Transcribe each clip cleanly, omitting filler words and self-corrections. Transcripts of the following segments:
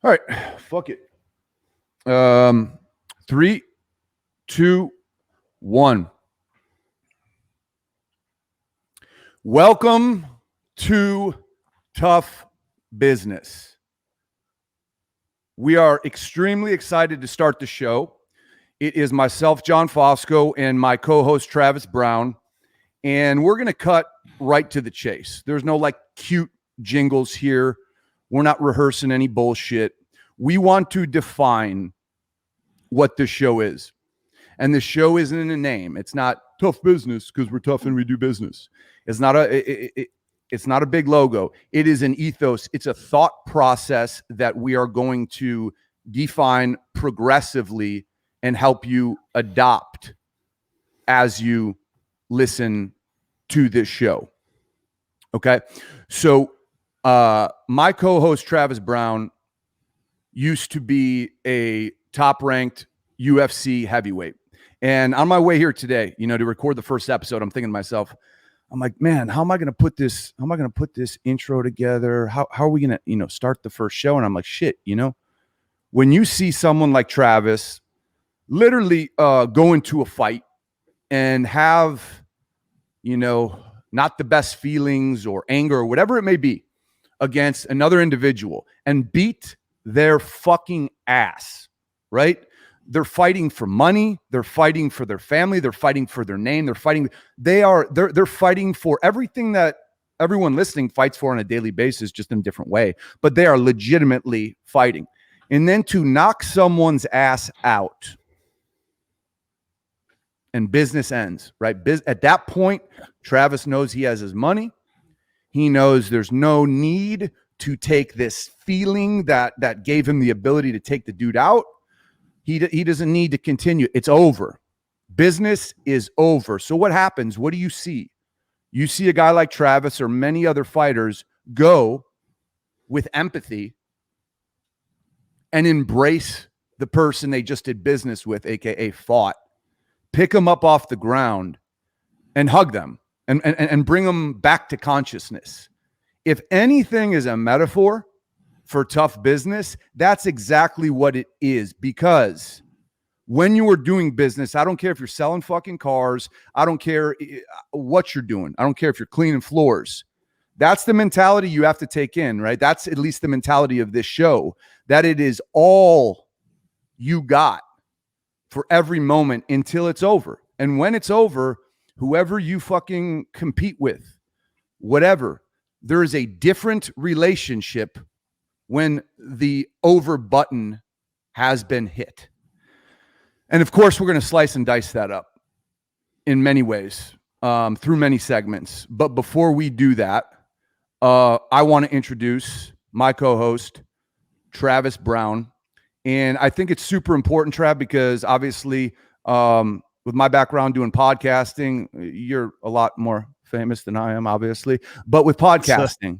All right, fuck it. 3, 2, 1. Welcome to Tough Business. We are extremely excited to start the show. It is myself, John Fosco, and my co-host, Travis Browne. And we're going to cut right to the chase. There's no like cute jingles here. We're not rehearsing any bullshit. We want to define what the show is. And the show isn't in a name. It's not Tough Business because we're tough and we do business. It's not a big logo. It is an ethos. It's a thought process that we are going to define progressively and help you adopt as you listen to this show. Okay. So my co-host Travis Browne used to be a top-ranked UFC heavyweight. And on my way here today, to record the first episode, I'm thinking to myself, I'm like, man, how am I going to put this intro together? How are we going to, start the first show? And I'm like, shit, when you see someone like Travis literally go into a fight and have, not the best feelings or anger or whatever it may be against another individual and beat their fucking ass, right? They're fighting for money. They're fighting for their family. They're fighting for their name. They're fighting for everything that everyone listening fights for on a daily basis, just in a different way, but they are legitimately fighting. And then to knock someone's ass out and business ends, right? At that point, Travis knows he has his money. He knows there's no need to take this feeling that gave him the ability to take the dude out. He doesn't need to continue. It's over. Business is over. So what happens? What do you see? You see a guy like Travis or many other fighters go with empathy and embrace the person they just did business with, aka fought, pick them up off the ground and hug them and bring them back to consciousness. If anything is a metaphor for tough business, that's exactly what it is. Because when you are doing business, I don't care if you're selling fucking cars. I don't care what you're doing. I don't care if you're cleaning floors. That's the mentality you have to take in, right? That's at least the mentality of this show, that it is all you got for every moment until it's over. And when it's over, whoever you fucking compete with, whatever, there is a different relationship when the over button has been hit. And of course, we're going to slice and dice that up in many ways, through many segments. But before we do that, I want to introduce my co-host, Travis Browne. And I think it's super important, Trav, because obviously with my background doing podcasting, you're a lot more famous than I am, obviously. But with podcasting,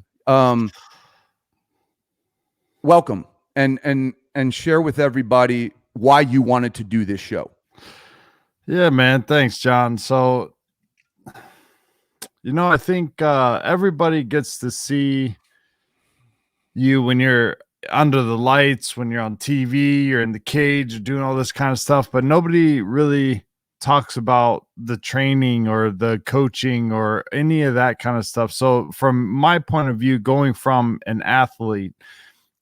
welcome and share with everybody why you wanted to do this show. Yeah, man. Thanks, John. So, I think everybody gets to see you when you're under the lights, when you're on TV, you're in the cage, you're doing all this kind of stuff, but nobody really talks about the training or the coaching or any of that kind of stuff. So from my point of view, going from an athlete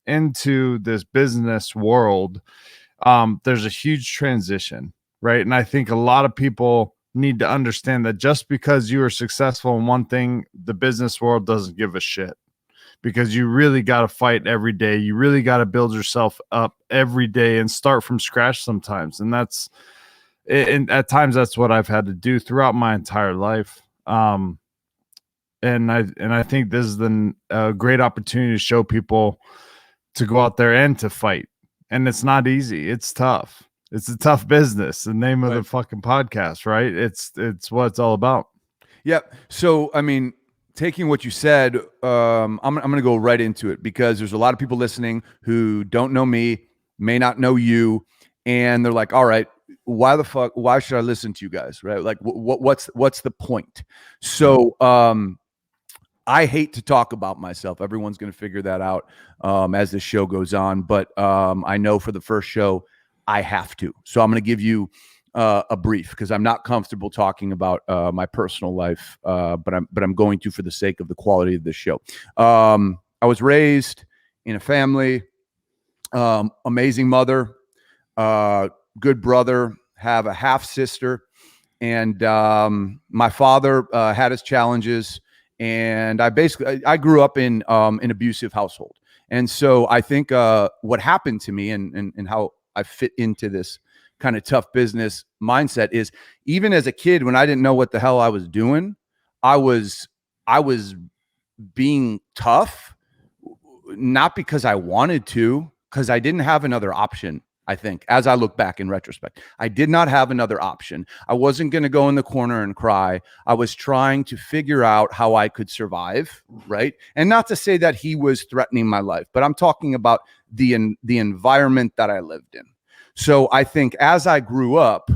into this business world, there's a huge transition, right? And I think a lot of people need to understand that just because you are successful in one thing, the business world doesn't give a shit, because you really got to fight every day. You really got to build yourself up every day and start from scratch sometimes. And at times that's what I've had to do throughout my entire life. And I think this is a great opportunity to show people to go out there and to fight. And it's not easy. It's tough. It's a tough business. The name of the fucking podcast, right? It's what it's all about. Yeah. So, I mean, taking what you said, I'm going to go right into it, because there's a lot of people listening who don't know me, may not know you, and they're like, all right, why should I listen to you guys? Right? Like what's the point? So, I hate to talk about myself. Everyone's going to figure that out as the show goes on. But I know for the first show, I have to. So I'm going to give you a brief because I'm not comfortable talking about my personal life, but I'm going to for the sake of the quality of the show. I was raised in a family, amazing mother, good brother, have a half sister, and my father had his challenges. And I grew up in an abusive household. And so I think what happened to me and how I fit into this kind of tough business mindset is even as a kid, when I didn't know what the hell I was doing, I was being tough, not because I wanted to, because I didn't have another option. I think as I look back in retrospect, I did not have another option. I wasn't going to go in the corner and cry. I was trying to figure out how I could survive, right? And not to say that he was threatening my life, but I'm talking about the environment that I lived in. So I think as I grew up,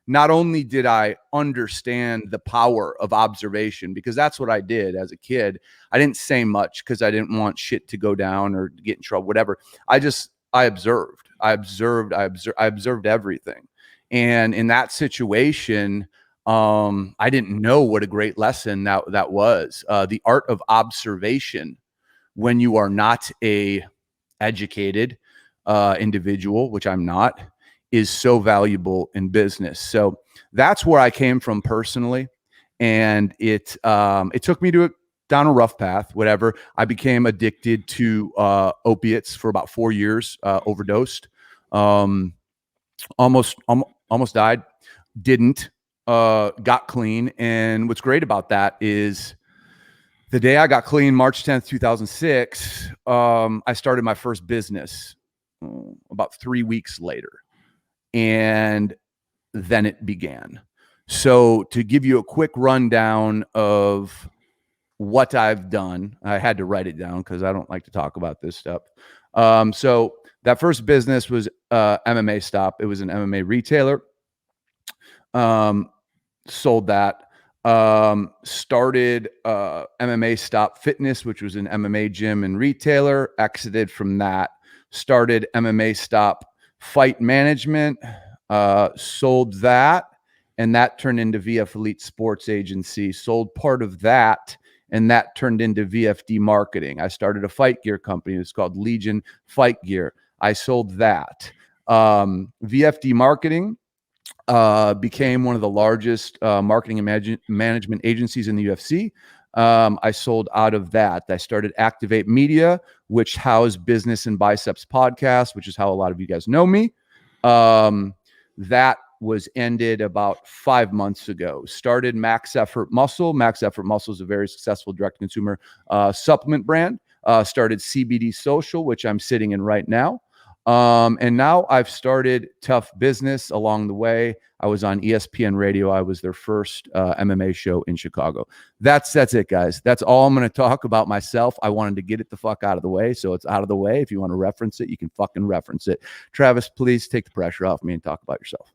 not only did I understand the power of observation, because that's what I did as a kid. I didn't say much because I didn't want shit to go down or get in trouble, whatever. I observed. I observed everything. And in that situation, I didn't know what a great lesson that was. The art of observation when you are not a educated individual, which I'm not, is so valuable in business. So that's where I came from personally. And it took me down a rough path, whatever. I became addicted to opiates for about 4 years, overdosed, almost died, didn't, got clean. And what's great about that is the day I got clean, March 10th, 2006, I started my first business about 3 weeks later. And then it began. So to give you a quick rundown of what I've done, I had to write it down because I don't like to talk about this stuff. So that first business was MMA Stop. It was an MMA retailer. Sold that. Started MMA Stop Fitness, which was an MMA gym and retailer. Exited from that. Started MMA Stop Fight Management. Sold that, and that turned into VF Elite Sports Agency. Sold part of that, and that turned into VFD Marketing. I started a fight gear company. It's called Legion Fight Gear. I sold that. VFD Marketing became one of the largest marketing and management agencies in the UFC. I sold out of that. I started Activate Media, which housed Business and Biceps podcast, which is how a lot of you guys know me. That was ended about 5 months ago. Started Max Effort Muscle. Max Effort Muscle is a very successful direct-to-consumer supplement brand. Started CBD Social, which I'm sitting in right now. And now I've started Tough Business along the way. I was on ESPN Radio. I was their first MMA show in Chicago. That's it, guys. That's all I'm going to talk about myself. I wanted to get it the fuck out of the way, so it's out of the way. If you want to reference it, you can fucking reference it. Travis, please take the pressure off me and talk about yourself.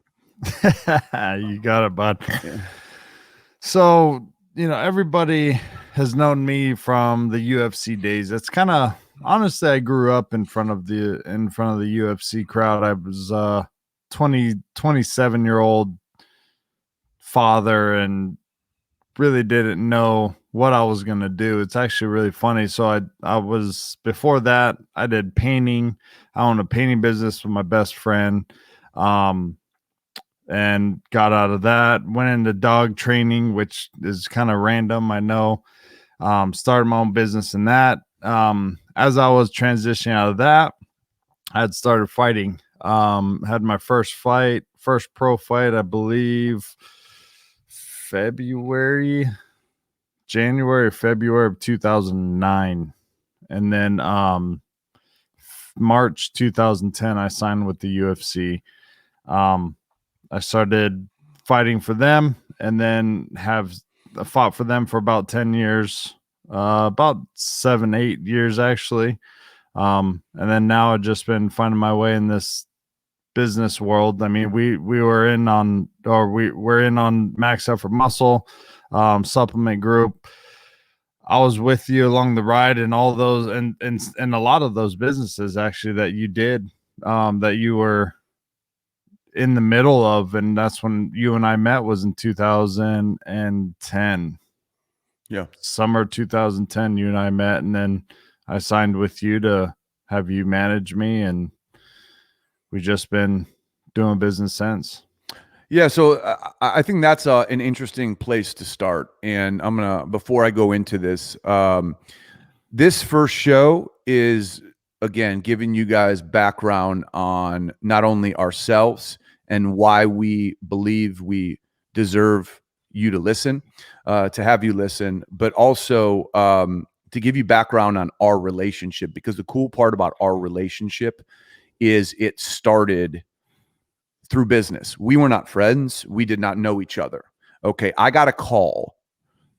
You got it, bud. Yeah. So, everybody has known me from the UFC days. It's kind of, honestly, I grew up in front of the UFC crowd. I was 27-year-old father and really didn't know what I was going to do. It's actually really funny. So I was, before that, I did painting. I owned a painting business with my best friend. And got out of that, went into dog training, which is kind of random, I know. Started my own business in that. As I was transitioning out of that, I had started fighting. Had my first pro fight, I believe, January or February of 2009. And then March 2010, I signed with the UFC. I started fighting for them, and then fought for them for about 10 years, about 7-8 years actually. And then now I've just been finding my way in this business world. I mean, we're in on Max Effort Muscle supplement group. I was with you along the ride and all those and a lot of those businesses actually that you did, that you were in the middle of, and that's when you and I met, was in 2010. Yeah. Summer 2010, you and I met, and then I signed with you to have you manage me, and we just been doing business since. Yeah, so I think that's an interesting place to start. And I'm gonna, before I go into this, this first show is, again, giving you guys background on not only ourselves and why we believe we deserve you to listen, to have you listen, but also to give you background on our relationship. Because the cool part about our relationship is it started through business. We were not friends. We did not know each other. Okay, I got a call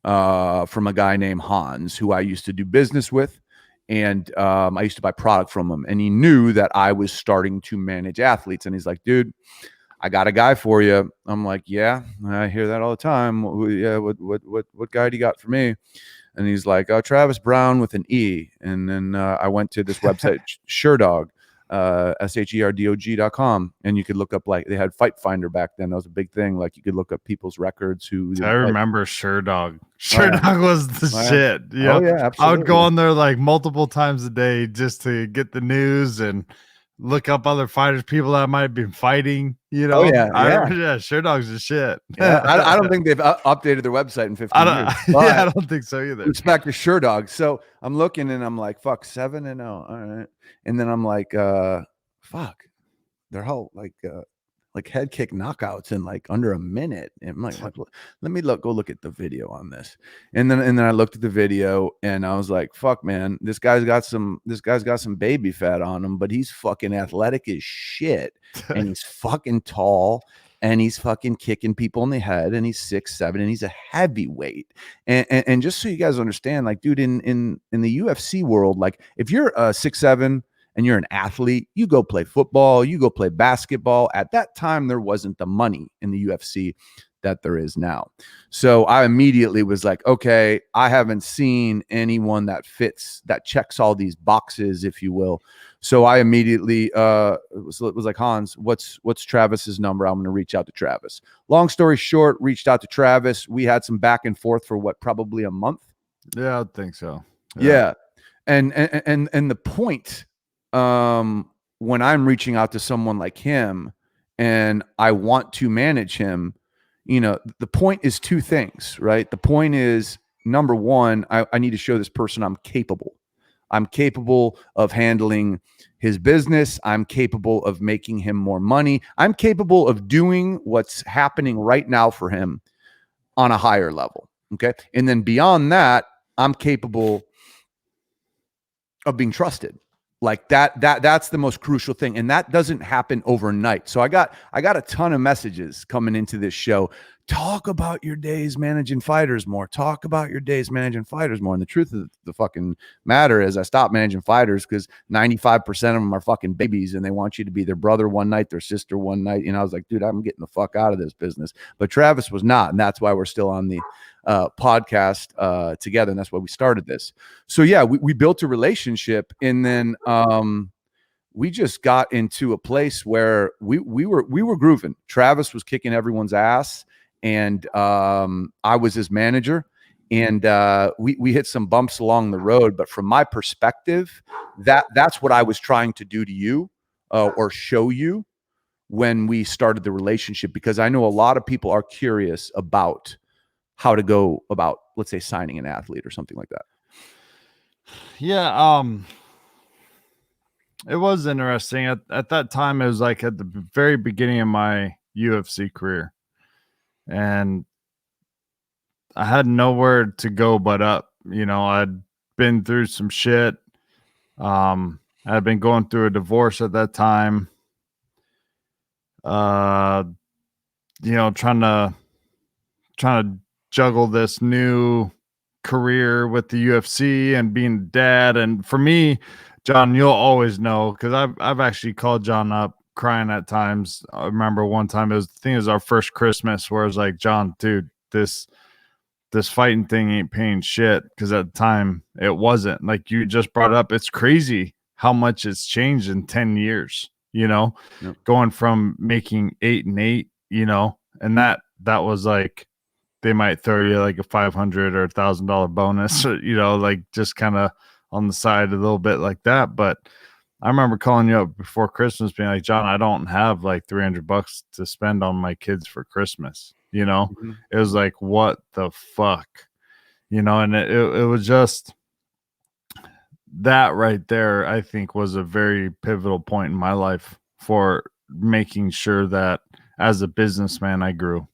from a guy named Hans who I used to do business with, and I used to buy product from him. And he knew that I was starting to manage athletes, and he's like, "Dude, I got a guy for you." I'm like, "Yeah, I hear that all the time. Yeah, what guy do you got for me?" And he's like, "Travis Browne with an E." And then I went to this website, SureDog, SHERDOG.com, and you could look up, like, they had Fight Finder back then. That was a big thing. Like, you could look up people's records who I remember SureDog. Oh, SureDog yeah. was the shit. Yeah. Oh, yeah, I would go absolutely. on there like multiple times a day just to get the news and look up other fighters, people that might have been fighting, you Oh, know. yeah, I yeah. remember, yeah, SureDog's the shit. Yeah, I don't think they've updated their website in 15 years, Yeah, I but don't think so either. respect to SureDog. So I'm looking and I'm like, fuck, 7-0. All right. And then I'm like, fuck, they're all like head kick knockouts in like under a minute. And I'm like, let me go look at the video on this. And then I looked at the video and I was like, fuck, man, this guy's got some baby fat on him, but he's fucking athletic as shit. And he's fucking tall. And he's fucking kicking people in the head, and he's 6'7", and he's a heavyweight. And just so you guys understand, like, dude, in the UFC world, like, if you're 6'7" and you're an athlete, you go play football, you go play basketball. At that time, there wasn't the money in the UFC that there is now. So I immediately was like, okay, I haven't seen anyone that fits, that checks all these boxes, if you will. So I immediately was like, Hans, what's Travis's number? I'm going to reach out to Travis. Long story short, reached out to Travis. We had some back and forth for probably a month. Yeah, I think so. Yeah. And the point, when I'm reaching out to someone like him and I want to manage him, the point is two things, right? The point is, number one, I need to show this person I'm capable. I'm capable of handling his business. I'm capable of making him more money. I'm capable of doing what's happening right now for him on a higher level. Okay. And then beyond that, I'm capable of being trusted. Like that's the most crucial thing. And that doesn't happen overnight. So I got a ton of messages coming into this show. Talk about your days managing fighters more. Talk about your days managing fighters more. And the truth of the fucking matter is, I stopped managing fighters because 95% of them are fucking babies, and they want you to be their brother one night, their sister one night. I was like, dude, I'm getting the fuck out of this business. But Travis was not. And that's why we're still on the podcast together. And that's why we started this. So yeah, we built a relationship, and then we just got into a place where we were grooving. Travis was kicking everyone's ass, and I was his manager, and we hit some bumps along the road. But from my perspective, that's what I was trying to do to you, or show you, when we started the relationship, because I know a lot of people are curious about how to go about, let's say, signing an athlete or something like that. Yeah, it was interesting. At that time, it was like at the very beginning of my UFC career, and I had nowhere to go but up. I'd been through some shit. I'd been going through a divorce at that time. Trying to juggle this new career with the UFC and being a dad. And for me, John, you'll always know, because I've actually called John up crying at times. I remember one time, it was our first Christmas, where I was like, John, dude, this this fighting thing ain't paying shit, because at the time it wasn't. Like you just brought up, it's crazy how much it's changed in 10 years, Yep. going from making 8 and 8, and that was like, they might throw you like a $500 or $1,000 bonus, or, like just kind of on the side a little bit like that. But I remember calling you up before Christmas being like, John, I don't have like $300 to spend on my kids for Christmas. Mhm. It was like, what the fuck, and it was just that right there, I think, was a very pivotal point in my life for making sure that as a businessman, I grew,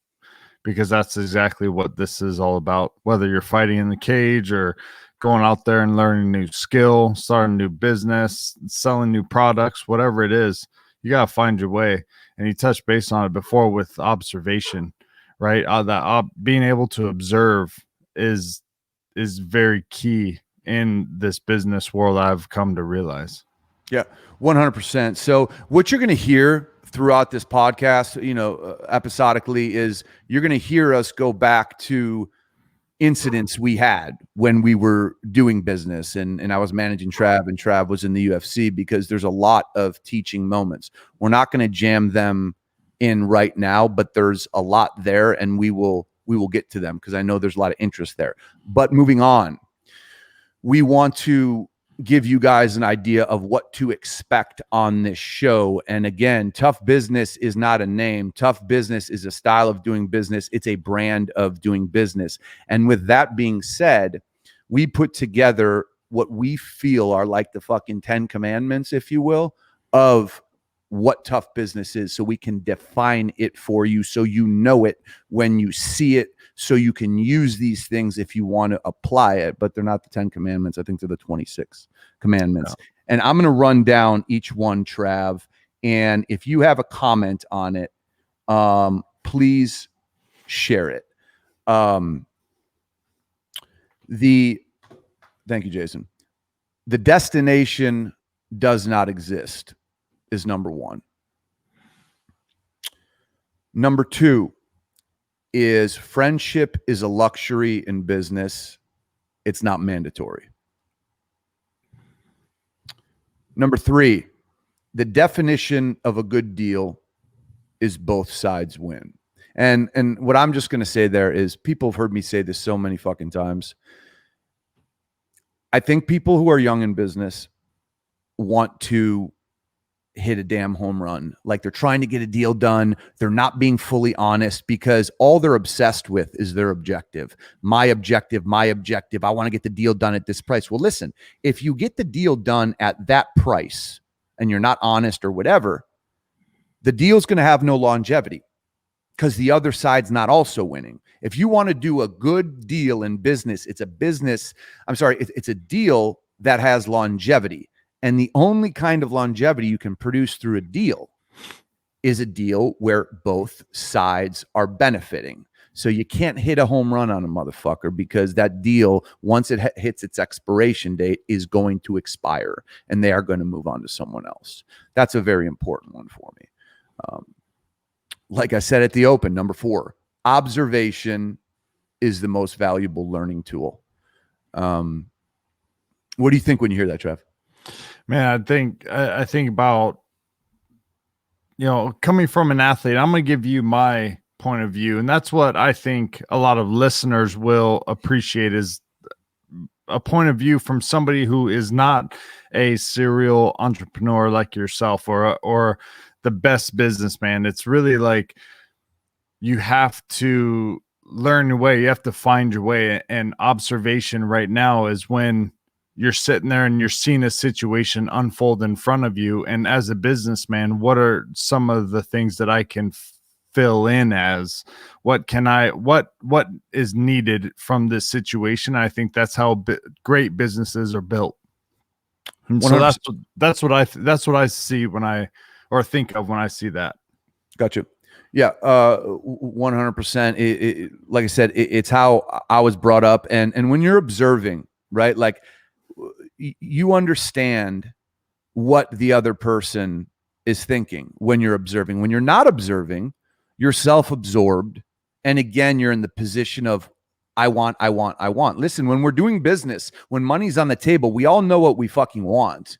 because that's exactly what this is all about. Whether you're fighting in the cage or going out there and learning a new skill, starting a new business, selling new products, whatever it is, you got to find your way. And you touched base on it before with observation, right? Being able to observe is very key in this business world, I've come to realize. Yeah, 100%. So what you're going to hear throughout this podcast, episodically, is you're going to hear us go back to incidents we had when we were doing business, and I was managing Trav, and Trav was in the UFC, because there's a lot of teaching moments. We're not going to jam them in right now, but there's a lot there, and we will get to them, because I know there's a lot of interest there. But moving on, we want to give you guys an idea of what to expect on this show. And again, Tough Business is not a name. Tough Business is a style of doing business. It's a brand of doing business. And with that being said, we put together what we feel are like the fucking 10 commandments, if you will, of what tough business is, so we can define it for you, so you know it when you see it, so you can use these things if you want to apply it. But they're not the 10 commandments. I think they're the 26 commandments. Yeah. And I'm going to run down each one, Trav. And if you have a comment on it, please share it. Thank you, Jason. The destination does not exist is number one. Number two is friendship is a luxury in business. It's not mandatory. Number three, the definition of a good deal is both sides win. And what I'm just going to say there is, people have heard me say this so many fucking times. I think people who are young in business want to hit a damn home run. Like, they're trying to get a deal done. They're not being fully honest, because all they're obsessed with is their objective. My objective. I want to get the deal done at this price. Well, listen, if you get the deal done at that price and you're not honest or whatever, the deal's going to have no longevity, because the other side's not also winning. If you want to do a good deal in business, it's a deal that has longevity. And the only kind of longevity you can produce through a deal is a deal where both sides are benefiting. So you can't hit a home run on a motherfucker, because that deal, once it hits its expiration date, is going to expire, and they are going to move on to someone else. That's a very important one for me. Like I said at the open, number 4, observation is the most valuable learning tool. What do you think when you hear that, Trev? Man, I think about, coming from an athlete, I'm going to give you my point of view. And that's what I think a lot of listeners will appreciate, is a point of view from somebody who is not a serial entrepreneur like yourself, or the best businessman. It's really like, you have to learn your way. You have to find your way. And observation right now is when you're sitting there and you're seeing a situation unfold in front of you. And as a businessman, what are some of the things that I can fill in as? What is needed from this situation? I think that's how great businesses are built. And so that's what I see or think of when I see that. Gotcha. Yeah, 100%. Like I said, it's how I was brought up. And when you're observing, right, like, you understand what the other person is thinking when you're observing. When you're not observing, you're self-absorbed. And again, you're in the position of, I want, I want, I want. Listen, when we're doing business, when money's on the table, we all know what we fucking want.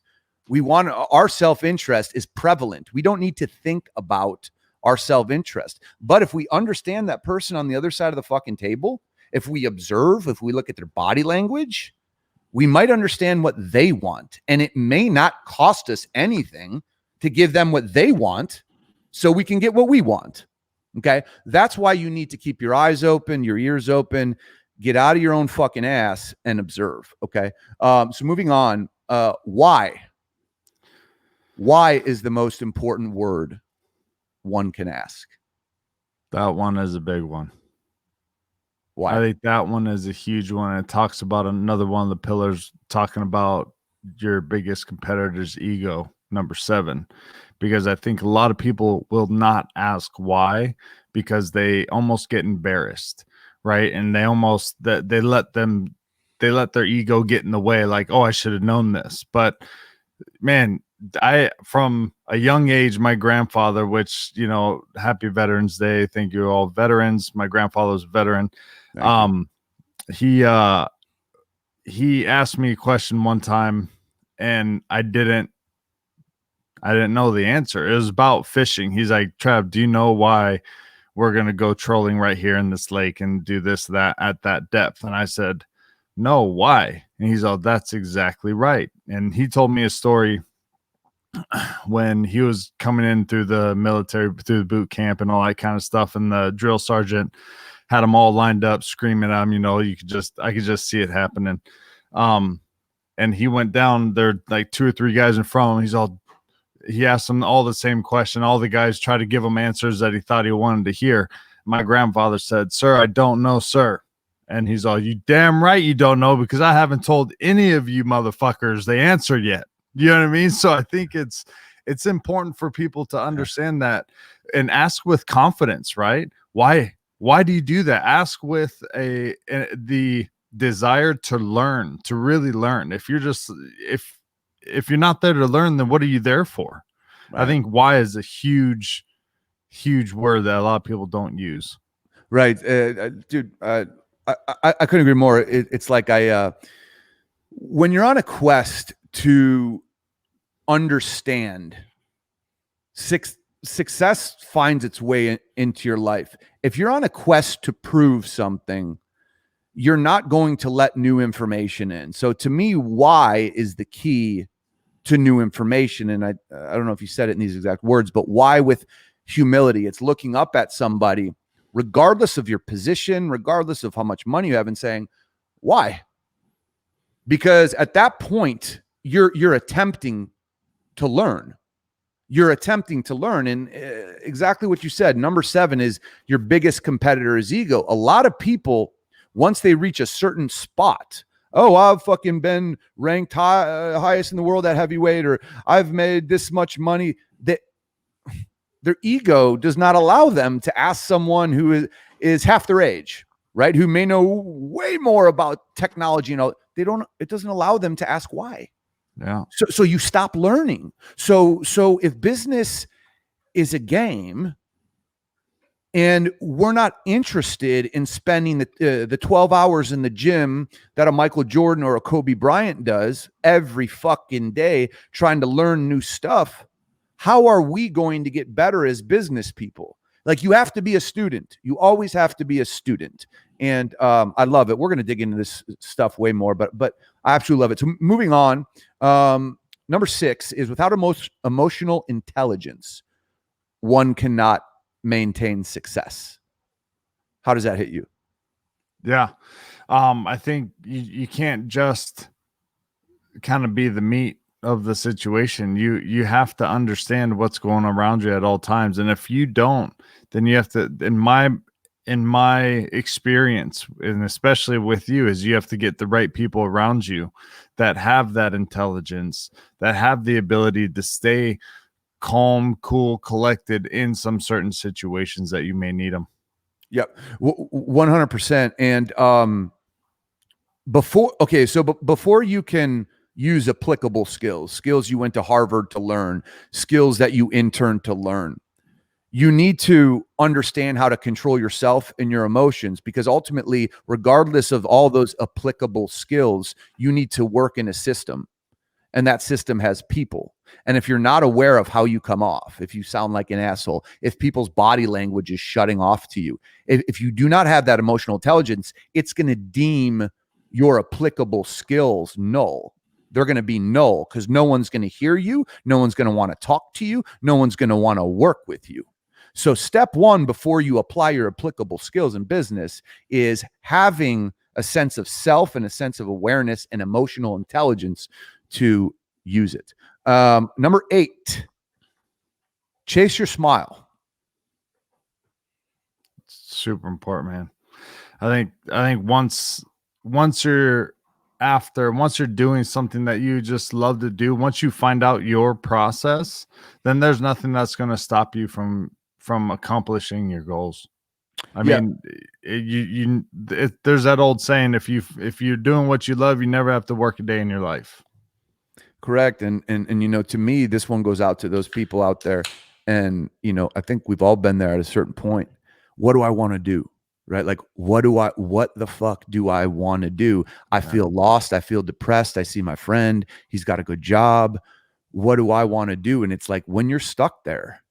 We want, our self-interest is prevalent. We don't need to think about our self-interest. But if we understand that person on the other side of the fucking table, if we observe, if we look at their body language, we might understand what they want. And it may not cost us anything to give them what they want so we can get what we want. Okay. That's why you need to keep your eyes open, your ears open, get out of your own fucking ass and observe. Okay. So moving on, why is the most important word one can ask? That one is a big one. Why? I think that one is a huge one. It talks about another one of the pillars, talking about your biggest competitor's ego, number 7, because I think a lot of people will not ask why because they almost get embarrassed, right? And they almost they let their ego get in the way, like, oh, I should have known this. But man, from a young age, my grandfather, which, happy Veterans Day, thank you all veterans. My grandfather was a veteran. He asked me a question one time and I didn't know the answer. It was about fishing. He's like, Trav, do you know why we're going to go trolling right here in this lake and do this, that at that depth? And I said, no, why? And he's all, that's exactly right. And he told me a story when he was coming in through the military, through the boot camp and all that kind of stuff. And the drill sergeant had them all lined up screaming at him, I could just see it happening. And he went down there, like 2 or 3 guys in front of him. He asked them all the same question. All the guys tried to give him answers that he thought he wanted to hear. My grandfather said, sir, I don't know, sir. And he's all, you damn right you don't know, because I haven't told any of you motherfuckers the answer yet. You know what I mean? So I think it's important for people to understand that and ask with confidence, right? Why do you do that? Ask with the desire to learn, to really learn. If you're not there to learn, then what are you there for? Right. I think why is a huge word that a lot of people don't use. Right. Dude, I couldn't agree more. It's like when you're on a quest to understand, success finds its way into your life. If you're on a quest to prove something, you're not going to let new information in. So to me, why is the key to new information. And I don't know if you said it in these exact words, but why with humility? It's looking up at somebody, regardless of your position, regardless of how much money you have, and saying, why? Because at that point, you're attempting to learn. You're attempting to learn. And exactly what you said, number 7 is your biggest competitor is ego. A lot of people, once they reach a certain spot, oh, I've fucking been ranked highest in the world at heavyweight, or I've made this much money, that their ego does not allow them to ask someone who is half their age, right? Who may know way more about technology. It doesn't allow them to ask why. Yeah. So you stop learning. So if business is a game and we're not interested in spending the 12 hours in the gym that a Michael Jordan or a Kobe Bryant does every fucking day trying to learn new stuff, how are we going to get better as business people? Like, you have to be a student. You always have to be a student. And I love it. We're going to dig into this stuff way more, but I absolutely love it. So moving on, number 6 is without emotional intelligence, one cannot maintain success. How does that hit you? Yeah. I think you can't just kind of be the meat of the situation. You have to understand what's going on around you at all times. And if you don't, then you have to, in my experience, and especially with you, is you have to get the right people around you that have that intelligence, that have the ability to stay calm, cool, collected in some certain situations that you may need them. Yep. 100%. And before you can use applicable skills you went to Harvard to learn, skills that you interned to learn, You need to understand how to control yourself and your emotions, because ultimately, regardless of all those applicable skills, you need to work in a system, and that system has people. And if you're not aware of how you come off, if you sound like an asshole, if people's body language is shutting off to you, if you do not have that emotional intelligence, it's going to deem your applicable skills null. They're going to be null because no one's going to hear you. No one's going to want to talk to you. No one's going to want to work with you. So step one, before you apply your applicable skills in business, is having a sense of self and a sense of awareness and emotional intelligence to use it. Number 8, chase your smile. Super important, man. I think once you're doing something that you just love to do, once you find out your process, then there's nothing that's going to stop you from accomplishing your goals. I mean, there's that old saying, if you're doing what you love, you never have to work a day in your life. Correct. And to me, this one goes out to those people out there. And, I think we've all been there at a certain point. What do I want to do? Right? Like, what the fuck do I want to do? I feel lost. I feel depressed. I see my friend. He's got a good job. What do I want to do? And it's like, when you're stuck there,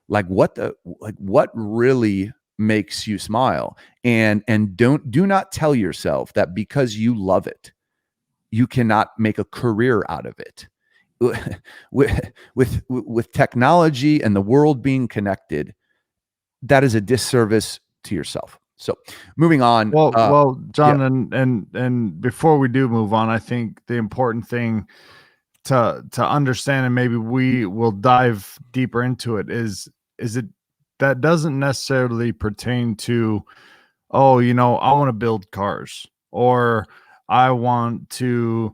like what really makes you smile? And do not tell yourself that because you love it, you cannot make a career out of it. With technology and the world being connected, that is a disservice to yourself. So moving on. Well, John, and before we do move on, I think the important thing to understand, and maybe we will dive deeper into it, is it that doesn't necessarily pertain to, I want to build cars, or I want to,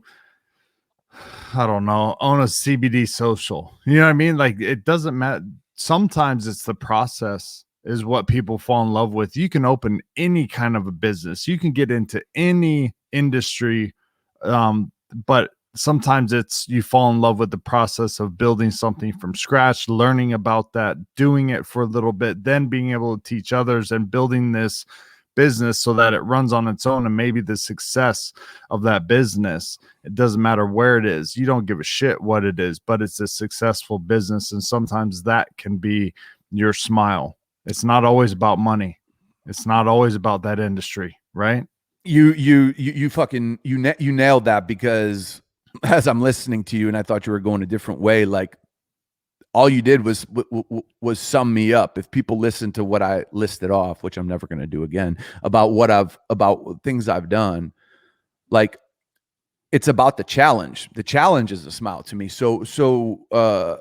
I don't know, own a CBD social. You know what I mean? Like, it doesn't matter. Sometimes it's the process is what people fall in love with. You can open any kind of a business. You can get into any industry. But sometimes it's you fall in love with the process of building something from scratch, learning about that, doing it for a little bit, then being able to teach others and building this business so that it runs on its own. And maybe the success of that business, it doesn't matter where it is. You don't give a shit what it is, but it's a successful business. And sometimes that can be your smile. It's not always about money. It's not always about that industry, right? You nailed that, because as I'm listening to you, and I thought you were going a different way, like, all you did was sum me up. If people listen to what I listed off, which I'm never going to do again, about things I've done, like, it's about the challenge. The challenge is a smile to me. So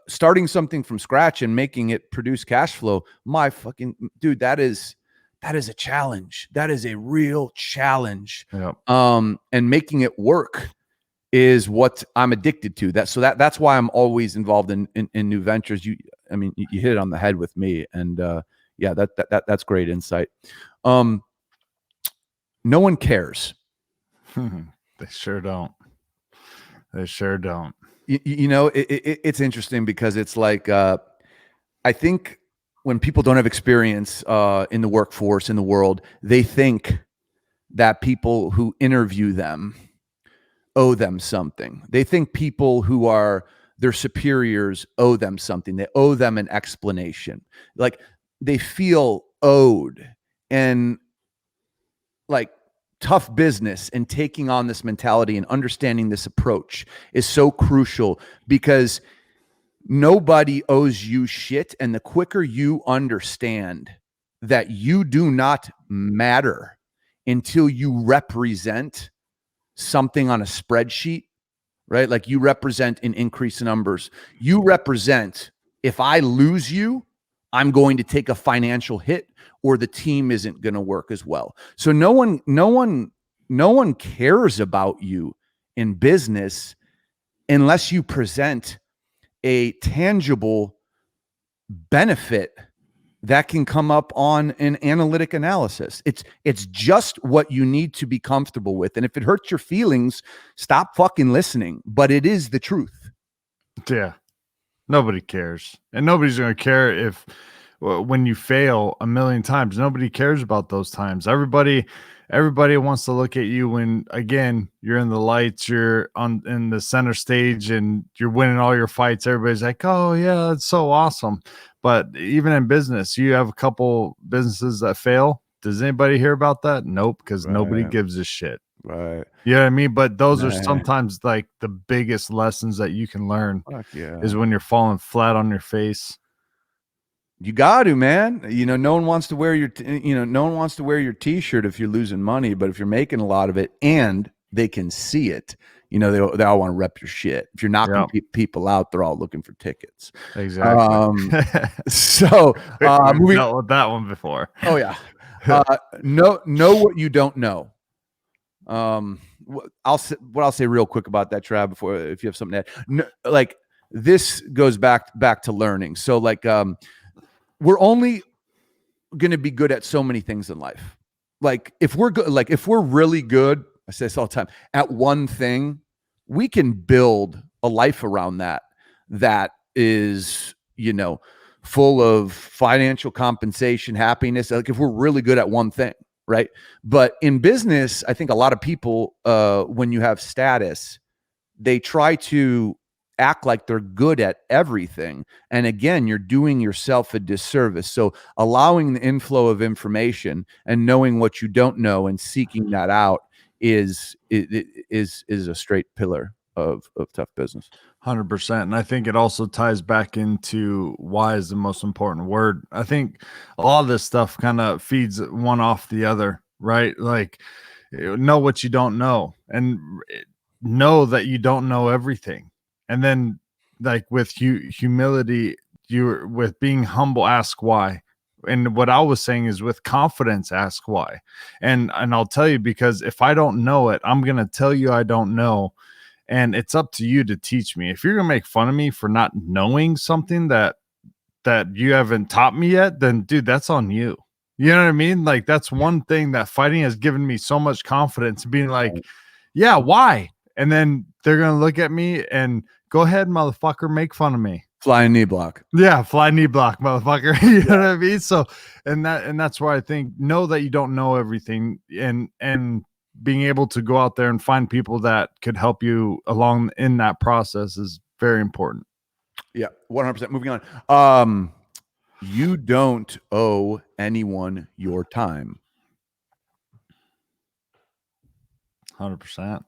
starting something from scratch and making it produce cash flow, my fucking dude, that is a challenge. That is a real challenge. Yep. And making it work is what I'm addicted to. That's why I'm always involved in new ventures. You hit it on the head with me, and that's great insight. No one cares. They sure don't. They sure don't. It's interesting, because it's like, I think when people don't have experience in the workforce, in the world, they think that people who interview them owe them something. They think people who are their superiors owe them something. They owe them an explanation. Like, they feel owed. And like, tough business and taking on this mentality and understanding this approach is so crucial, because nobody owes you shit. And the quicker you understand that you do not matter until you represent something on a spreadsheet, right? Like, you represent an increase in numbers. You represent, if I lose you, I'm going to take a financial hit, or the team isn't going to work as well. So no one cares about you in business unless you present a tangible benefit that can come up on an analytic analysis. It's just what you need to be comfortable with. And if it hurts your feelings, stop fucking listening. But it is the truth. Yeah. Nobody cares. And nobody's going to care if when you fail a million times. Nobody cares about those times. Everybody wants to look at you when, again, you're in the lights, you're in the center stage, and you're winning all your fights. Everybody's like, oh yeah, it's so awesome. But even in business, you have a couple businesses that fail. Does anybody hear about that? Nope, because nobody gives a shit. Right. You know what I mean? But those are Nah. sometimes like the biggest lessons that you can learn Yeah. is when you're falling flat on your face. You got to, man. No one wants to wear your, no one wants to wear your t-shirt if you're losing money, but if you're making a lot of it and they can see it, they all want to rep your shit. If you're knocking people out, they're all looking for tickets. Exactly. So we've dealt with that one before. Oh yeah. Know what you don't know. I'll say real quick about that, Trav, before, if you have something to add. No, like, this goes back to learning. So like, we're only going to be good at so many things in life. Like, if we're good, like if we're really good, I say this all the time, at one thing, we can build a life around that is, full of financial compensation, happiness. Like, if we're really good at one thing, right? But in business, I think a lot of people, when you have status, they try to act like they're good at everything. And again, you're doing yourself a disservice. So allowing the inflow of information and knowing what you don't know and seeking that out is a straight pillar of tough business. 100%. And I think it also ties back into why is the most important word. I think a lot of this stuff kind of feeds one off the other, right? Like, know what you don't know and know that you don't know everything. And then, like, with humility, with being humble, ask why. And what I was saying is, with confidence, ask why. And I'll tell you, because if I don't know it, I'm going to tell you I don't know. And it's up to you to teach me. If you're going to make fun of me for not knowing something that you haven't taught me yet, then dude, that's on you. You know what I mean? Like, that's one thing that fighting has given me so much confidence, being like, yeah, why? And then they're going to look at me and go ahead, motherfucker, make fun of me. Fly knee block. Yeah, fly knee block, motherfucker. You know what I mean? So, and that's where I think, know that you don't know everything, and being able to go out there and find people that could help you along in that process is very important. Yeah, 100%. Moving on. You don't owe anyone your time. 100%.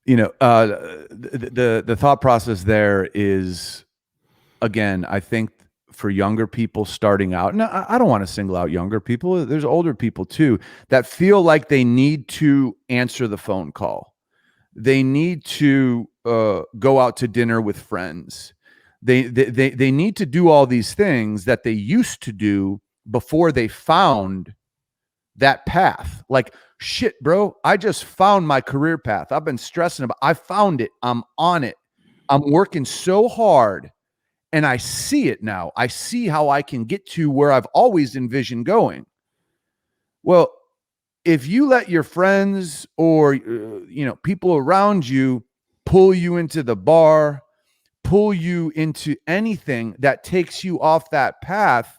The thought process there is, again, I think for younger people starting out, and I don't want to single out younger people. There's older people too that feel like they need to answer the phone call. They need to go out to dinner with friends. They need to do all these things that they used to do before they found that path. Like, shit, bro, I just found my career path. I've been stressing about, I found it. I'm on it. I'm working so hard and I see it now. I see how I can get to where I've always envisioned going. Well, if you let your friends or, people around you pull you into the bar, pull you into anything that takes you off that path,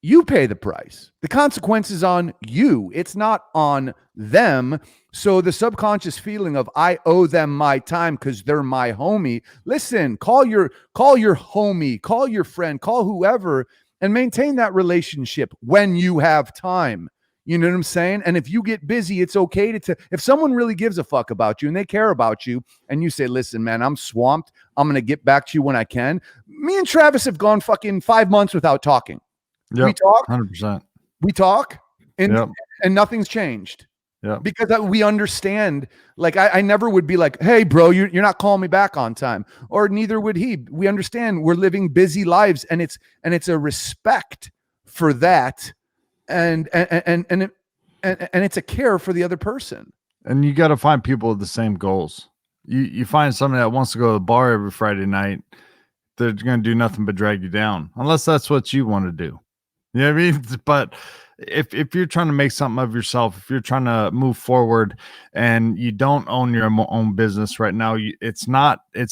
you pay the price. The consequence is on you. It's not on them. So the subconscious feeling of, I owe them my time because they're my homie. Listen, call your homie, call your friend, call whoever, and maintain that relationship when you have time. You know what I'm saying? And if you get busy, it's okay to if someone really gives a fuck about you and they care about you and you say, listen, man, I'm swamped. I'm going to get back to you when I can. Me and Travis have gone fucking 5 months without talking. Yep, we talk 100%. We talk and nothing's changed. Yeah, because we understand. Like, I never would be like, hey bro, you're not calling me back on time, or neither would he. We understand we're living busy lives, and it's a respect for that, and it's a care for the other person. And you got to find people with the same goals. You find somebody that wants to go to the bar every Friday night, they're going to do nothing but drag you down, unless that's what you want to do. You know what I mean? But if you're trying to make something of yourself, if you're trying to move forward and you don't own your own business right now, it's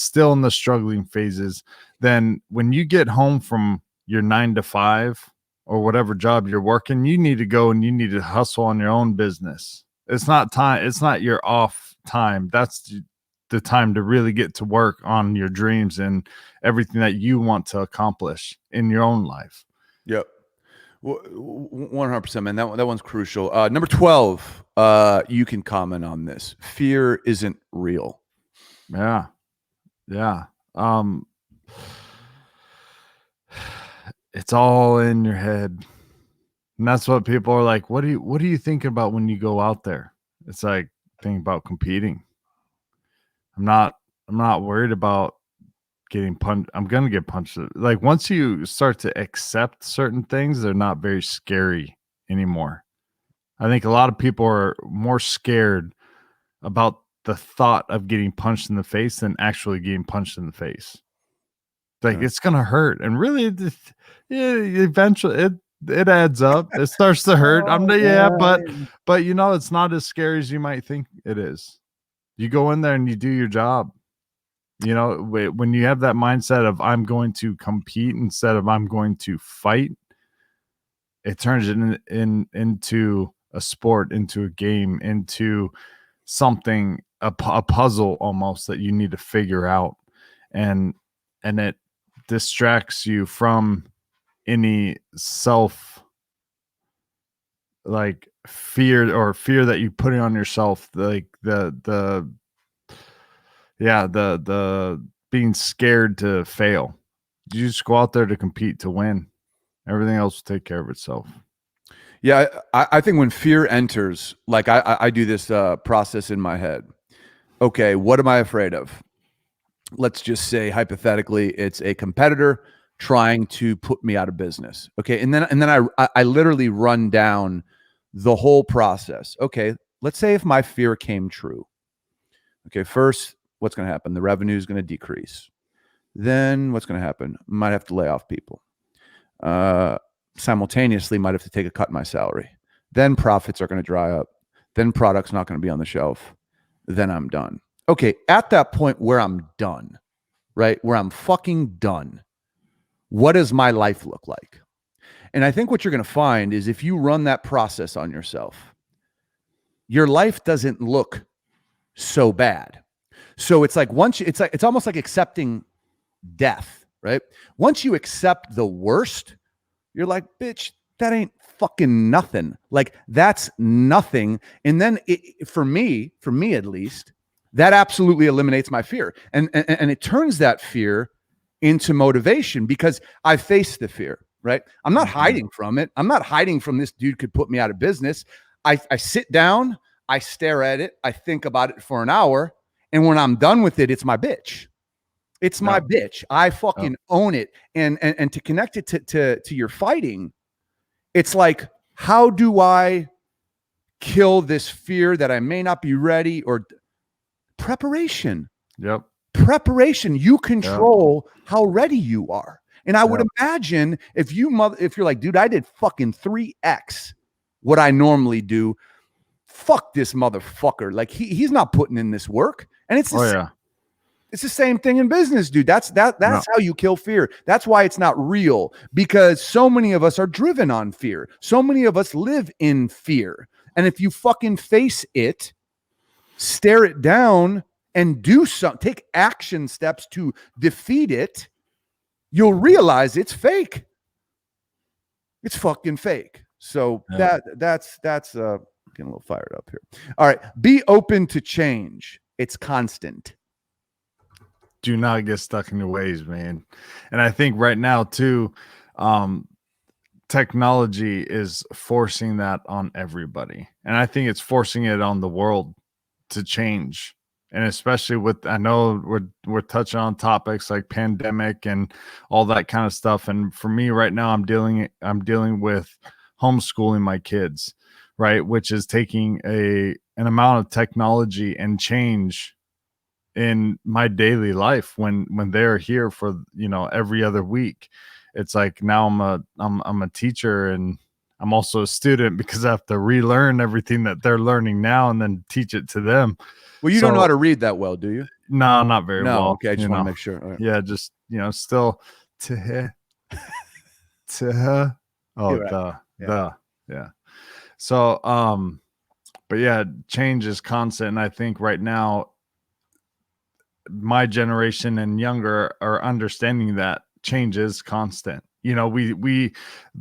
still in the struggling phases. Then when you get home from your 9 to 5 or whatever job you're working, you need to go and you need to hustle on your own business. It's not time. It's not your off time. That's the time to really get to work on your dreams and everything that you want to accomplish in your own life. Yep. 100%, man. That one's crucial. Number 12, you can comment on this. Fear isn't real. Yeah. Yeah. It's all in your head. And that's what people are like, what do you think about when you go out there? It's like, think about competing. I'm not worried about getting punched. I'm gonna get punched. Like once you start to accept certain things, they're not very scary anymore. I think a lot of people are more scared about the thought of getting punched in the face than actually getting punched in the face. Like it's gonna hurt, and really, eventually it adds up. It starts to hurt. But you know, it's not as scary as you might think it is. You go in there and you do your job. You know, when you have that mindset of I'm going to compete instead of I'm going to fight, it turns it into a sport, into a game, into something, a puzzle almost that you need to figure out, and it distracts you from any self like fear that you put on yourself, like the being scared to fail. You just go out there to compete, to win. Everything else will take care of itself. Yeah, I think when fear enters, like I do this process in my head. Okay, what am I afraid of? Let's just say hypothetically, it's a competitor trying to put me out of business. Okay, and then I literally run down the whole process. Okay, let's say if my fear came true. Okay, first, what's going to happen? The revenue is going to decrease. Then what's going to happen? Might have to lay off people. Simultaneously, might have to take a cut in my salary. Then profits are going to dry up. Then product's not going to be on the shelf. Then I'm done. Okay, at that point where I'm done, right? Where I'm fucking done, what does my life look like? And I think what you're going to find is if you run that process on yourself, your life doesn't look so bad. So it's like it's almost like accepting death, right? Once you accept the worst, you're like, bitch, that ain't fucking nothing. Like that's nothing. And then for me at least, that absolutely eliminates my fear. And it turns that fear into motivation because I face the fear, right? I'm not hiding from it. I'm not hiding from this dude could put me out of business. I sit down, I stare at it, I think about it for an hour, and when I'm done with it, it's my bitch. It's my bitch. I fucking own it. And to connect it to your fighting, it's like, how do I kill this fear that I may not be ready? Or preparation. Yep. Preparation. You control how ready you are. And I would imagine if you're like, dude, I did fucking 3x what I normally do. Fuck this motherfucker. Like he's not putting in this work. And it's it's the same thing in business, dude. That's how you kill fear. That's why it's not real, because so many of us are driven on fear. So many of us live in fear. And if you fucking face it, stare it down, and take action steps to defeat it, you'll realize it's fake. It's fucking fake. So that's getting a little fired up here. All right. Be open to change. It's constant. Do not get stuck in your ways, man. And I think right now too, technology is forcing that on everybody. And I think it's forcing it on the world to change. And especially with, I know we're touching on topics like pandemic and all that kind of stuff. And for me right now, I'm dealing with homeschooling my kids, right? Which is taking an amount of technology and change in my daily life when they're here for, every other week. it's like now I'm a teacher, and I'm also a student because I have to relearn everything that they're learning now and then teach it to them. Well, you don't know how to read that well, do you? No, not very No. well. Okay. I just want to make sure. All right. Yeah. Just, still to Right. yeah. So, but yeah, change is constant. And I think right now, my generation and younger are understanding that change is constant. We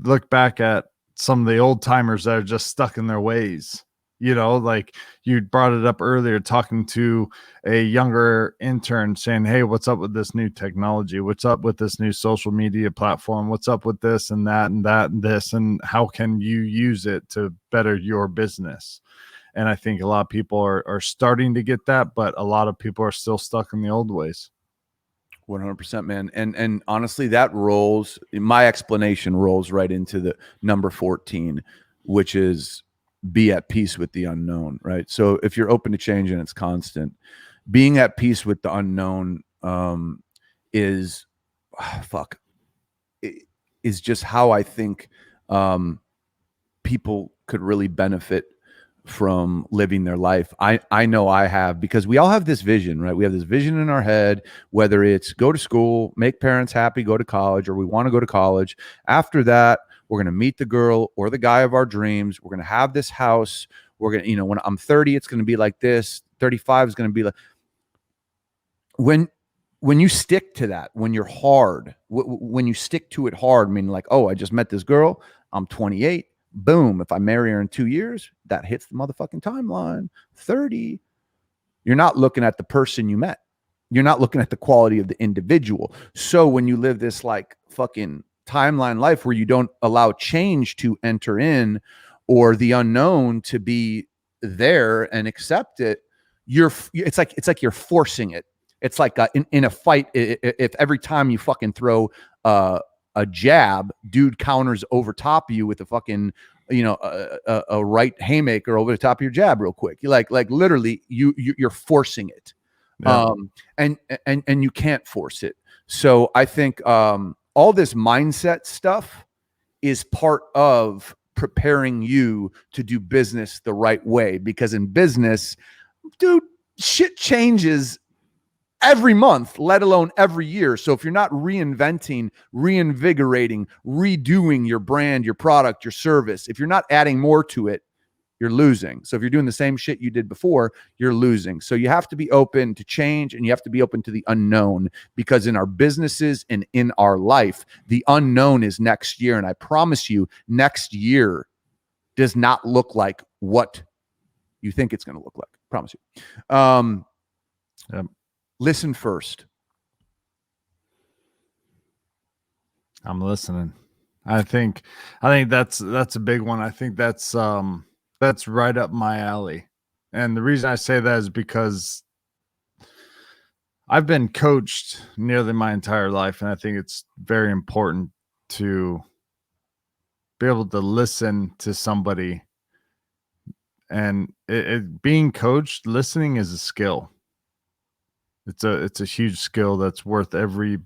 look back at some of the old timers that are just stuck in their ways. Like you brought it up earlier, talking to a younger intern saying, hey, what's up with this new technology? What's up with this new social media platform? What's up with this and that and that and this? And how can you use it to better your business? And I think a lot of people are starting to get that, but a lot of people are still stuck in the old ways. 100%, man. And honestly, my explanation rolls right into the number 14, which is be at peace with the unknown, right? So if you're open to change and it's constant, being at peace with the unknown is just how I think people could really benefit from living their life. I know I have, because we all have this vision, right? We have this vision in our head, whether it's go to school, make parents happy, go to college, or we want to go to college. After that, we're going to meet the girl or the guy of our dreams. We're going to have this house. We're going to, when I'm 30, it's going to be like this. 35 is going to be like, when you stick to that, when you're hard, when you stick to it hard, meaning like, oh, I just met this girl, I'm 28. Boom. If I marry her in 2 years, that hits the motherfucking timeline. 30, you're not looking at the person you met. You're not looking at the quality of the individual. So when you live this like fucking timeline life where you don't allow change to enter in or the unknown to be there and accept it, it's like you're forcing it. It's like in a fight, if every time you fucking throw a jab, dude counters over top of you with a fucking, a right haymaker over the top of your jab real quick. You like literally you're forcing it. Yeah. And you can't force it. So I think all this mindset stuff is part of preparing you to do business the right way, because in business, dude, shit changes every month, let alone every year. So if you're not reinventing, reinvigorating, redoing your brand, your product, your service, if you're not adding more to it, you're losing. So if you're doing the same shit you did before, you're losing. So you have to be open to change, and you have to be open to the unknown, because in our businesses and in our life, the unknown is next year. And I promise you, next year does not look like what you think it's going to look like. I promise you. Yep. Listen first. I'm listening. I think that's a big one. I think that's right up my alley. And the reason I say that is because I've been coached nearly my entire life, and I think it's very important to be able to listen to somebody. And being coached, listening is a skill. It's a huge skill that's worth every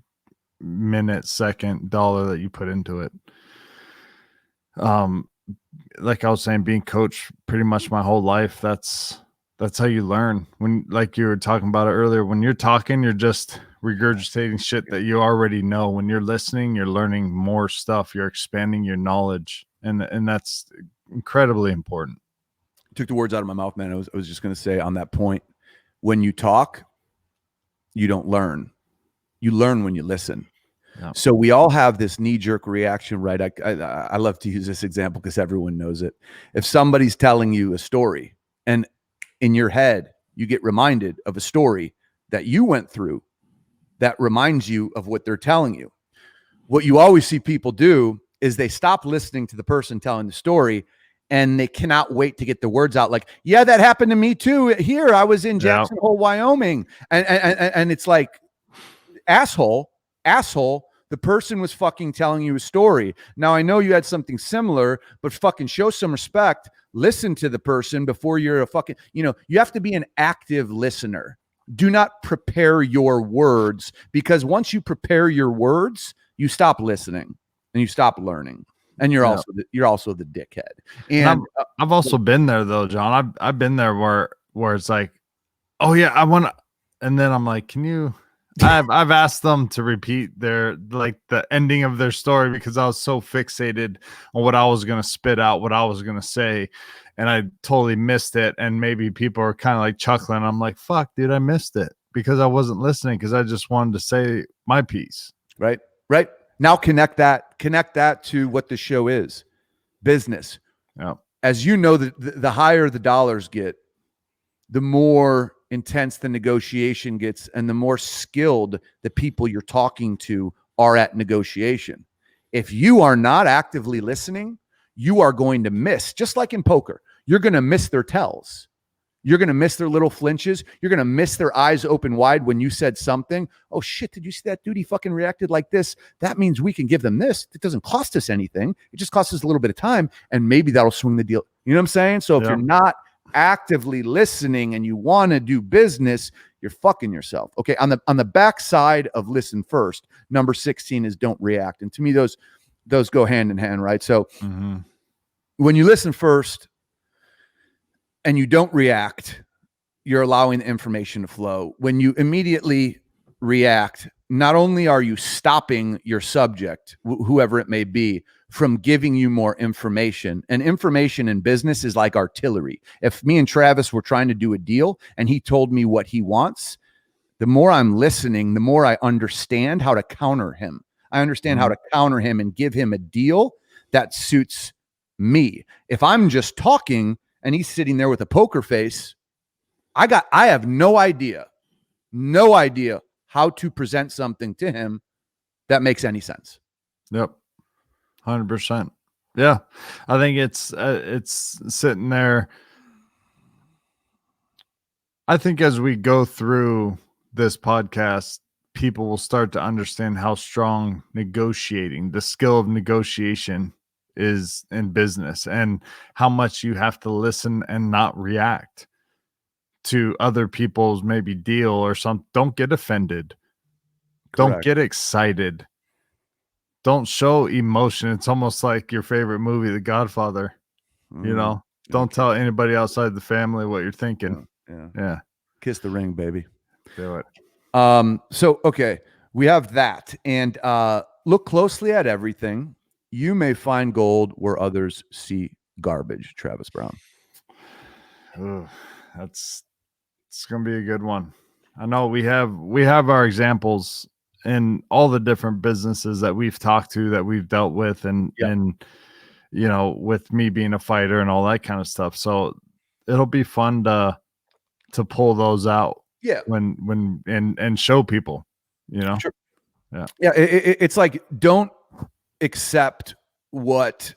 minute, second, dollar that you put into it. Like I was saying, being coached pretty much my whole life, that's how you learn. When, like you were talking about it earlier, when you're talking, you're just regurgitating shit that you already know. When you're listening, you're learning more stuff. You're expanding your knowledge, and that's incredibly important. Took the words out of my mouth, man. I was just going to say on that point, when you talk, you don't learn. You learn when you listen. Yeah. So we all have this knee-jerk reaction, right? I love to use this example because everyone knows it. If somebody's telling you a story, and in your head you get reminded of a story that you went through that reminds you of what they're telling you, what you always see people do is they stop listening to the person telling the story, and they cannot wait to get the words out. Like, yeah, that happened to me too. Here, I was in Jackson Hole, Wyoming. And it's like, asshole, the person was fucking telling you a story. Now, I know you had something similar, but fucking show some respect. Listen to the person before you're a fucking, you have to be an active listener. Do not prepare your words, because once you prepare your words, you stop listening and you stop learning, and you're also the dickhead. And I've also been there though, John. I've been there where it's like, oh yeah, I want to, and then I'm like, can you? I've asked them to repeat their like the ending of their story because I was so fixated on what I was gonna spit out, what I was gonna say, and I totally missed it. And maybe people are kind of like chuckling. I'm like, fuck, dude, I missed it because I wasn't listening because I just wanted to say my piece. Right. Now connect that to what the show is. Business. Yeah. As you know, the higher the dollars get, the more intense the negotiation gets, and the more skilled the people you're talking to are at negotiation. If you are not actively listening, you are going to miss, just like in poker, you're going to miss their tells. You're going to miss their little flinches. You're going to miss their eyes open wide when you said something. Oh shit, did you see that dude? He fucking reacted like this. That means we can give them this. It doesn't cost us anything. It just costs us a little bit of time, and maybe that'll swing the deal. You know what I'm saying? So if you're not actively listening and you want to do business, you're fucking yourself. Okay. On the back side of listen first, number 16 is don't react. And to me, those go hand in hand, right? So when you listen first and you don't react, you're allowing the information to flow. When you immediately react, not only are you stopping your subject, whoever it may be, from giving you more information. And information in business is like artillery. If me and Travis were trying to do a deal and he told me what he wants, the more I'm listening, the more I understand how to counter him. I understand how to counter him and give him a deal that suits me. If I'm just talking and he's sitting there with a poker face, I have no idea how to present something to him that makes any sense. Yep. 100%. Yeah. I think it's sitting there. I think as we go through this podcast, people will start to understand how strong negotiating, the skill of negotiation is in business, and how much you have to listen and not react to other people's maybe deal or something. Don't get offended. Correct. Don't get excited. Don't show emotion. It's almost like your favorite movie, The Godfather. You know, don't tell anybody outside the family what you're thinking. Yeah. Kiss the ring, baby. Do it. So, okay, we have that. And look closely at everything. You may find gold where others see garbage, Travis Browne. Ooh, it's going to be a good one. I know we have our examples in all the different businesses that we've talked to, that we've dealt with, and you know, with me being a fighter and all that kind of stuff. So it'll be fun to pull those out. Yeah. When and show people, you know. Sure. Yeah. Yeah. It's like, don't accept what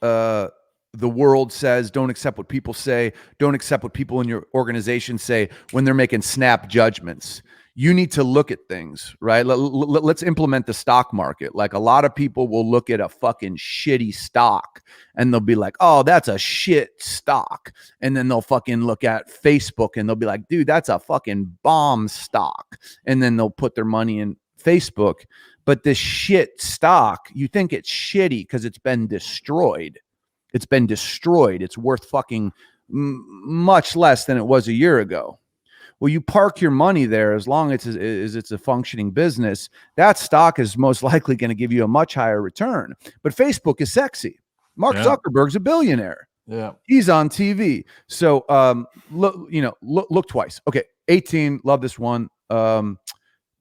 the world says. Don't accept what people say. Don't accept what people in your organization say when they're making snap judgments. You need to look at things, right? Let's implement the stock market. Like, a lot of people will look at a fucking shitty stock and they'll be like, oh, that's a shit stock. And then they'll fucking look at Facebook and they'll be like, dude, that's a fucking bomb stock. And then they'll put their money in Facebook. But this shit stock, you think it's shitty because it's been destroyed. It's been destroyed. It's worth fucking much less than it was a year ago. Well, you park your money there as long as it's a functioning business. That stock is most likely going to give you a much higher return. But Facebook is sexy. Mark Zuckerberg's a billionaire. Yeah, he's on TV. So look twice. Okay, 18. Love this one.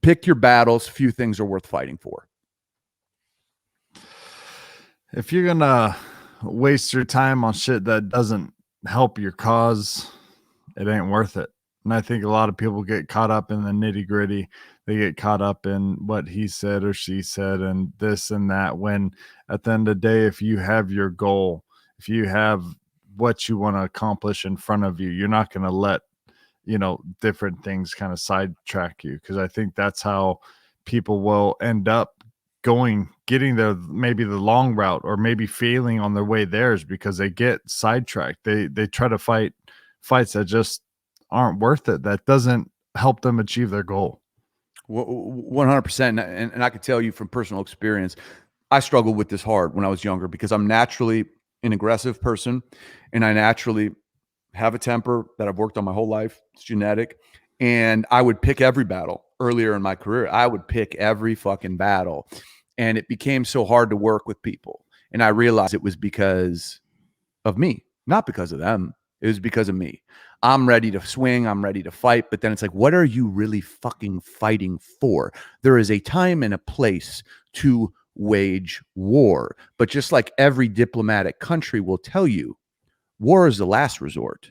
Pick your battles. Few things are worth fighting for. If you're gonna waste your time on shit that doesn't help your cause, it ain't worth it. And I think a lot of people get caught up in the nitty gritty. They get caught up in what he said or she said and this and that, when at the end of the day, if you have your goal, if you have what you want to accomplish in front of you, you're not going to let, you know, different things kind of sidetrack you. Because I think that's how people will end up getting there, maybe the long route, or maybe failing on their way there, is because they get sidetracked. They try to fight fights that just aren't worth it, that doesn't help them achieve their goal. 100%. And I could tell you from personal experience, I struggled with this hard when I was younger because I'm naturally an aggressive person and I naturally have a temper that I've worked on my whole life. It's genetic. And I would pick every battle earlier in my career. I would pick every fucking battle. And it became so hard to work with people. And I realized it was because of me, not because of them. It was because of me. I'm ready to swing. I'm ready to fight. But then it's like, what are you really fucking fighting for? There is a time and a place to wage war. But just like every diplomatic country will tell you, war is the last resort.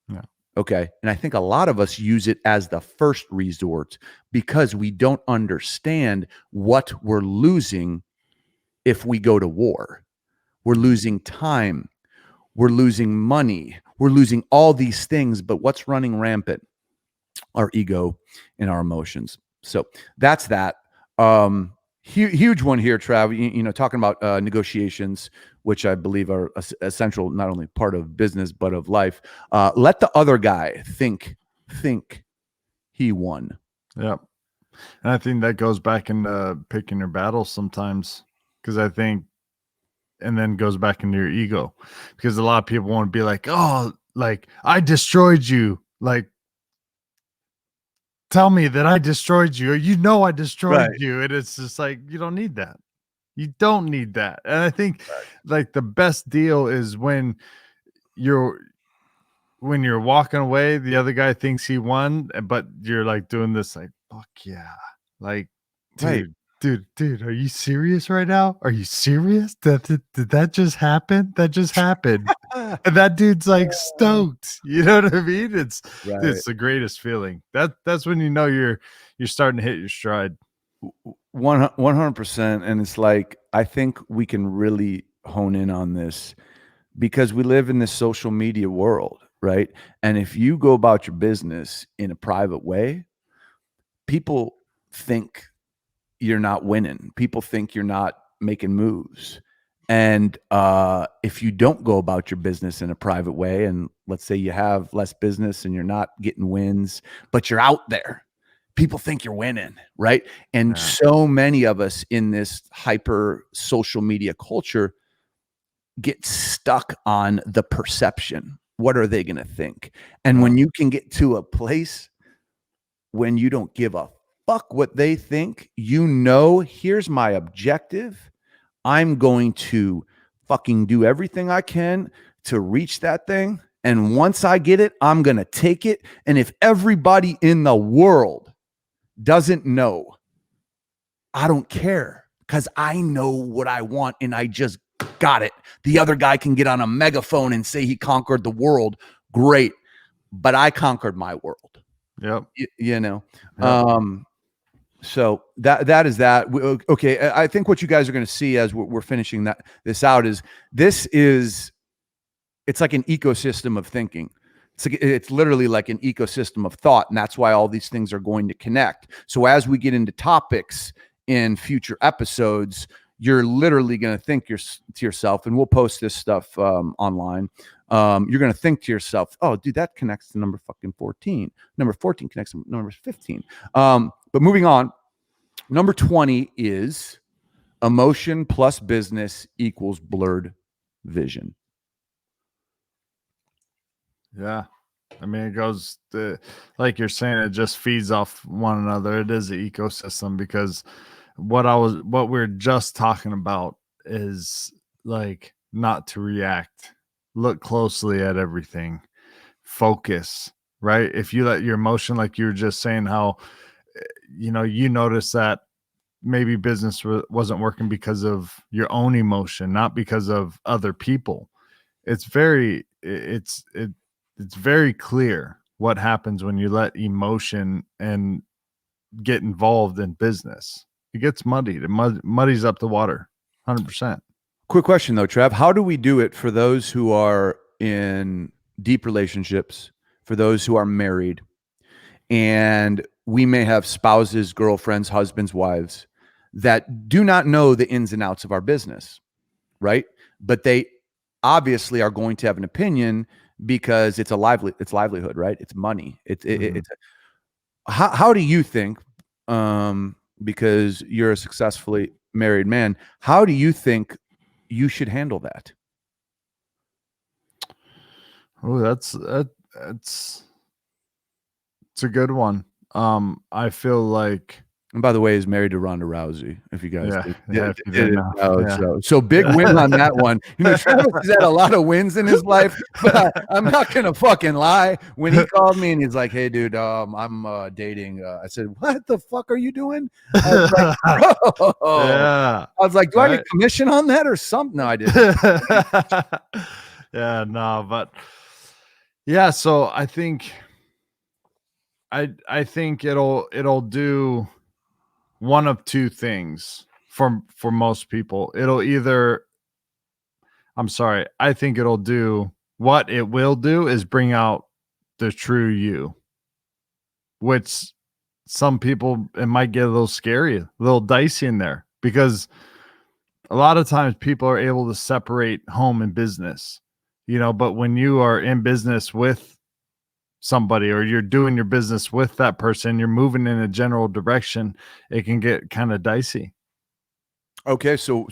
Yeah. Okay. And I think a lot of us use it as the first resort because we don't understand what we're losing if we go to war. We're losing time. We're losing money. We're losing all these things. But what's running rampant? Our ego and our emotions. So that's that. Huge one here, Trav. You know, talking about negotiations, which I believe are essential, not only part of business but of life. Let the other guy think he won. Yep. And I think that goes back into picking your battles sometimes, because I think, and then goes back into your ego, because a lot of people want to be like, oh, like I destroyed you, like tell me that I destroyed you, or you know I destroyed you. And it's just like, you don't need that. You don't need that. And I think like the best deal is when you're walking away, the other guy thinks he won, but you're like doing this like, fuck yeah. Like, dude, are you serious right now? Are you serious? Did that just happen? That just happened. And that dude's like stoked. You know what I mean? It's the greatest feeling. That's when you know you're starting to hit your stride. 100%. And it's like, I think we can really hone in on this because we live in this social media world, right? And if you go about your business in a private way, people think you're not winning. People think you're not making moves. And if you don't go about your business in a private way, and let's say you have less business and you're not getting wins, but you're out there, people think you're winning, right? And so many of us in this hyper social media culture get stuck on the perception. What are they going to think? And when you can get to a place when you don't give a fuck what they think, you know, here's my objective. I'm going to fucking do everything I can to reach that thing. And once I get it, I'm going to take it. And if everybody in the world doesn't know, I don't care, because I know what I want and I just got it. The other guy can get on a megaphone and say he conquered the world. Great. But I conquered my world. Yep. You know, so that is that. Okay. I think what you guys are going to see as we're finishing this out is it's like an ecosystem of thinking. It's literally like an ecosystem of thought. And that's why all these things are going to connect. So as we get into topics in future episodes, you're literally going to think to yourself, and we'll post this stuff online. You're going to think to yourself, oh, dude, that connects to number fucking 14. Number 14 connects to number 15. But moving on, number 20 is emotion plus business equals blurred vision. Yeah. I mean, it goes like you're saying, it just feeds off one another. It is an ecosystem, because what we're just talking about is like not to react, look closely at everything, focus, right? If you let your emotion, like you were just saying, how, you know, you notice that maybe business wasn't working because of your own emotion, not because of other people. It's very clear what happens when you let emotion and get involved in business. It gets muddied. It muddies up the water. 100%. Quick question though, Trav. How do we do it for those who are in deep relationships, for those who are married, and we may have spouses, girlfriends, husbands, wives that do not know the ins and outs of our business, right? But they obviously are going to have an opinion because it's livelihood, right? It's money. how do you think, because you're a successfully married man, how do you think you should handle that? Oh, it's a good one. I feel like, And by the way, he's married to Ronda Rousey, if you guys yeah, if you didn't didn't know, know. yeah. So big win on that one. You know, Travis has had a lot of wins in his life, but I'm not gonna fucking lie. When he called me and he's like, "Hey, dude, I'm dating," I said, "What the fuck are you doing?" I was like, "Bro," Yeah, I was like, "Do I right. get commission on that or something?" No, I didn't. Yeah, no, but yeah. So I think it'll do one of two things for most people. It'll either, I'm sorry, I think it'll do, what it will do is bring out the true you, which some people, it might get a little scary, a little dicey in there, because a lot of times people are able to separate home and business, but when you are in business with somebody, or you're doing your business with that person, you're moving in a general direction, it can get kind of dicey. Okay, so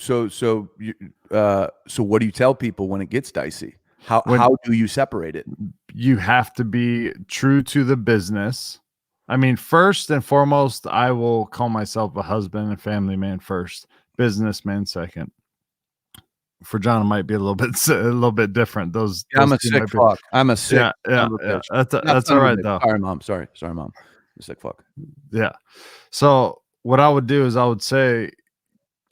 what do you tell people when it gets dicey? How When do you separate it? you have to be true to the business. I mean, first and foremost, I will call myself a husband and family man first, businessman second. For John, it might be a little bit different. Those Yeah, I'm a two sick might be, fuck. I'm a sick yeah, son of a yeah. bitch. Not That's son all of a right bitch. though. Sorry, mom. Sorry, mom. I'm a sick fuck. Yeah. So what I would do is I would say,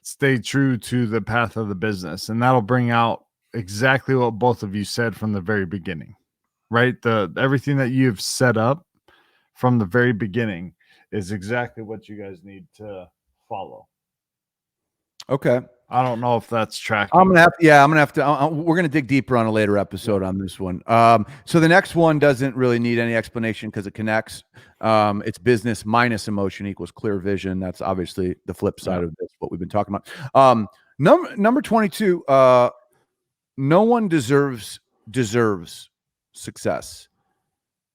stay true to the path of the business, and that'll bring out exactly what both of you said from the very beginning, right? The everything that you've set up from the very beginning is exactly what you guys need to follow. Okay. I don't know if that's I'm tracking. gonna have to. We're gonna dig deeper on a later episode on this one. So the next one doesn't really need any explanation because it connects. It's business minus emotion equals clear vision. That's obviously the flip side of this, what we've been talking about. Number 22. No one deserves success.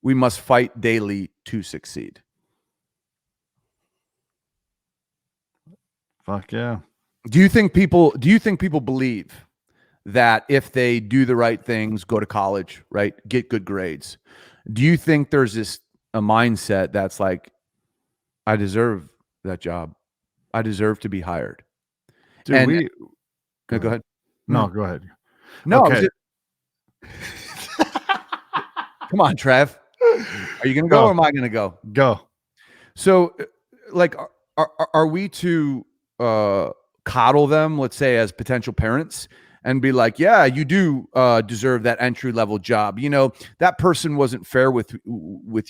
We must fight daily to succeed. Fuck yeah. Do you think people believe that if they do the right things, go to college, right, get good grades, do you think there's a mindset that's like, I deserve that job, I deserve to be hired? Dude, And go go ahead. ahead. No, go ahead. No, Okay. come on, Trev. Are you gonna go or am I gonna go? Go. So, like, are we to coddle them, let's say, as potential parents, and be like, yeah, you do deserve that entry level job? You know, that person wasn't fair with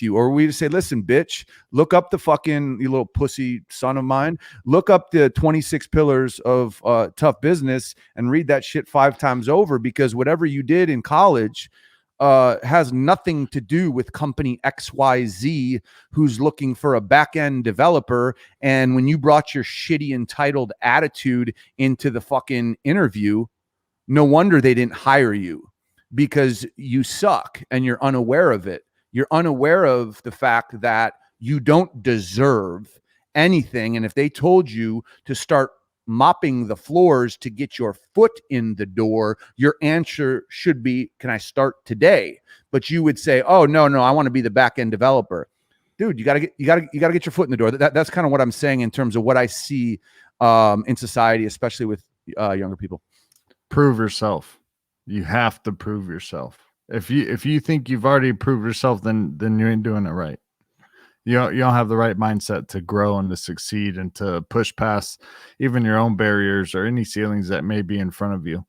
you. Or are we to say, listen, bitch, look up the fucking, you little pussy son of mine, look up the 26 pillars of tough business and read that shit 5 times over, because whatever you did in college has nothing to do with company XYZ who's looking for a back-end developer. And when you brought your shitty entitled attitude into the fucking interview, no wonder they didn't hire you, because you suck and you're unaware of it. You're unaware of the fact that you don't deserve anything. And if they told you to start mopping the floors to get your foot in the door, your answer should be, can I start today? But you would say, oh, no, I want to be the back end developer. Dude, you got to get your foot in the door. That's kind of what I'm saying in terms of what I see in society, especially with younger people. Prove yourself. You have to prove yourself. If you think you've already proved yourself, then you ain't doing it right. You don't have the right mindset to grow and to succeed and to push past even your own barriers or any ceilings that may be in front of you.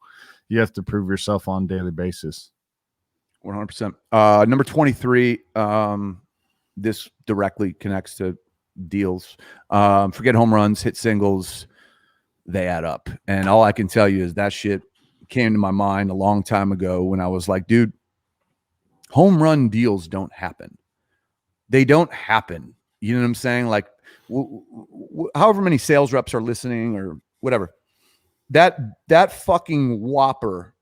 You have to prove yourself on a daily basis. 100%. Number 23. This directly connects to deals. Forget home runs, hit singles. They add up. And all I can tell you is that shit came to my mind a long time ago when I was like, dude, home run deals don't happen. They don't happen. You know what I'm saying? Like, however many sales reps are listening or whatever, that fucking whopper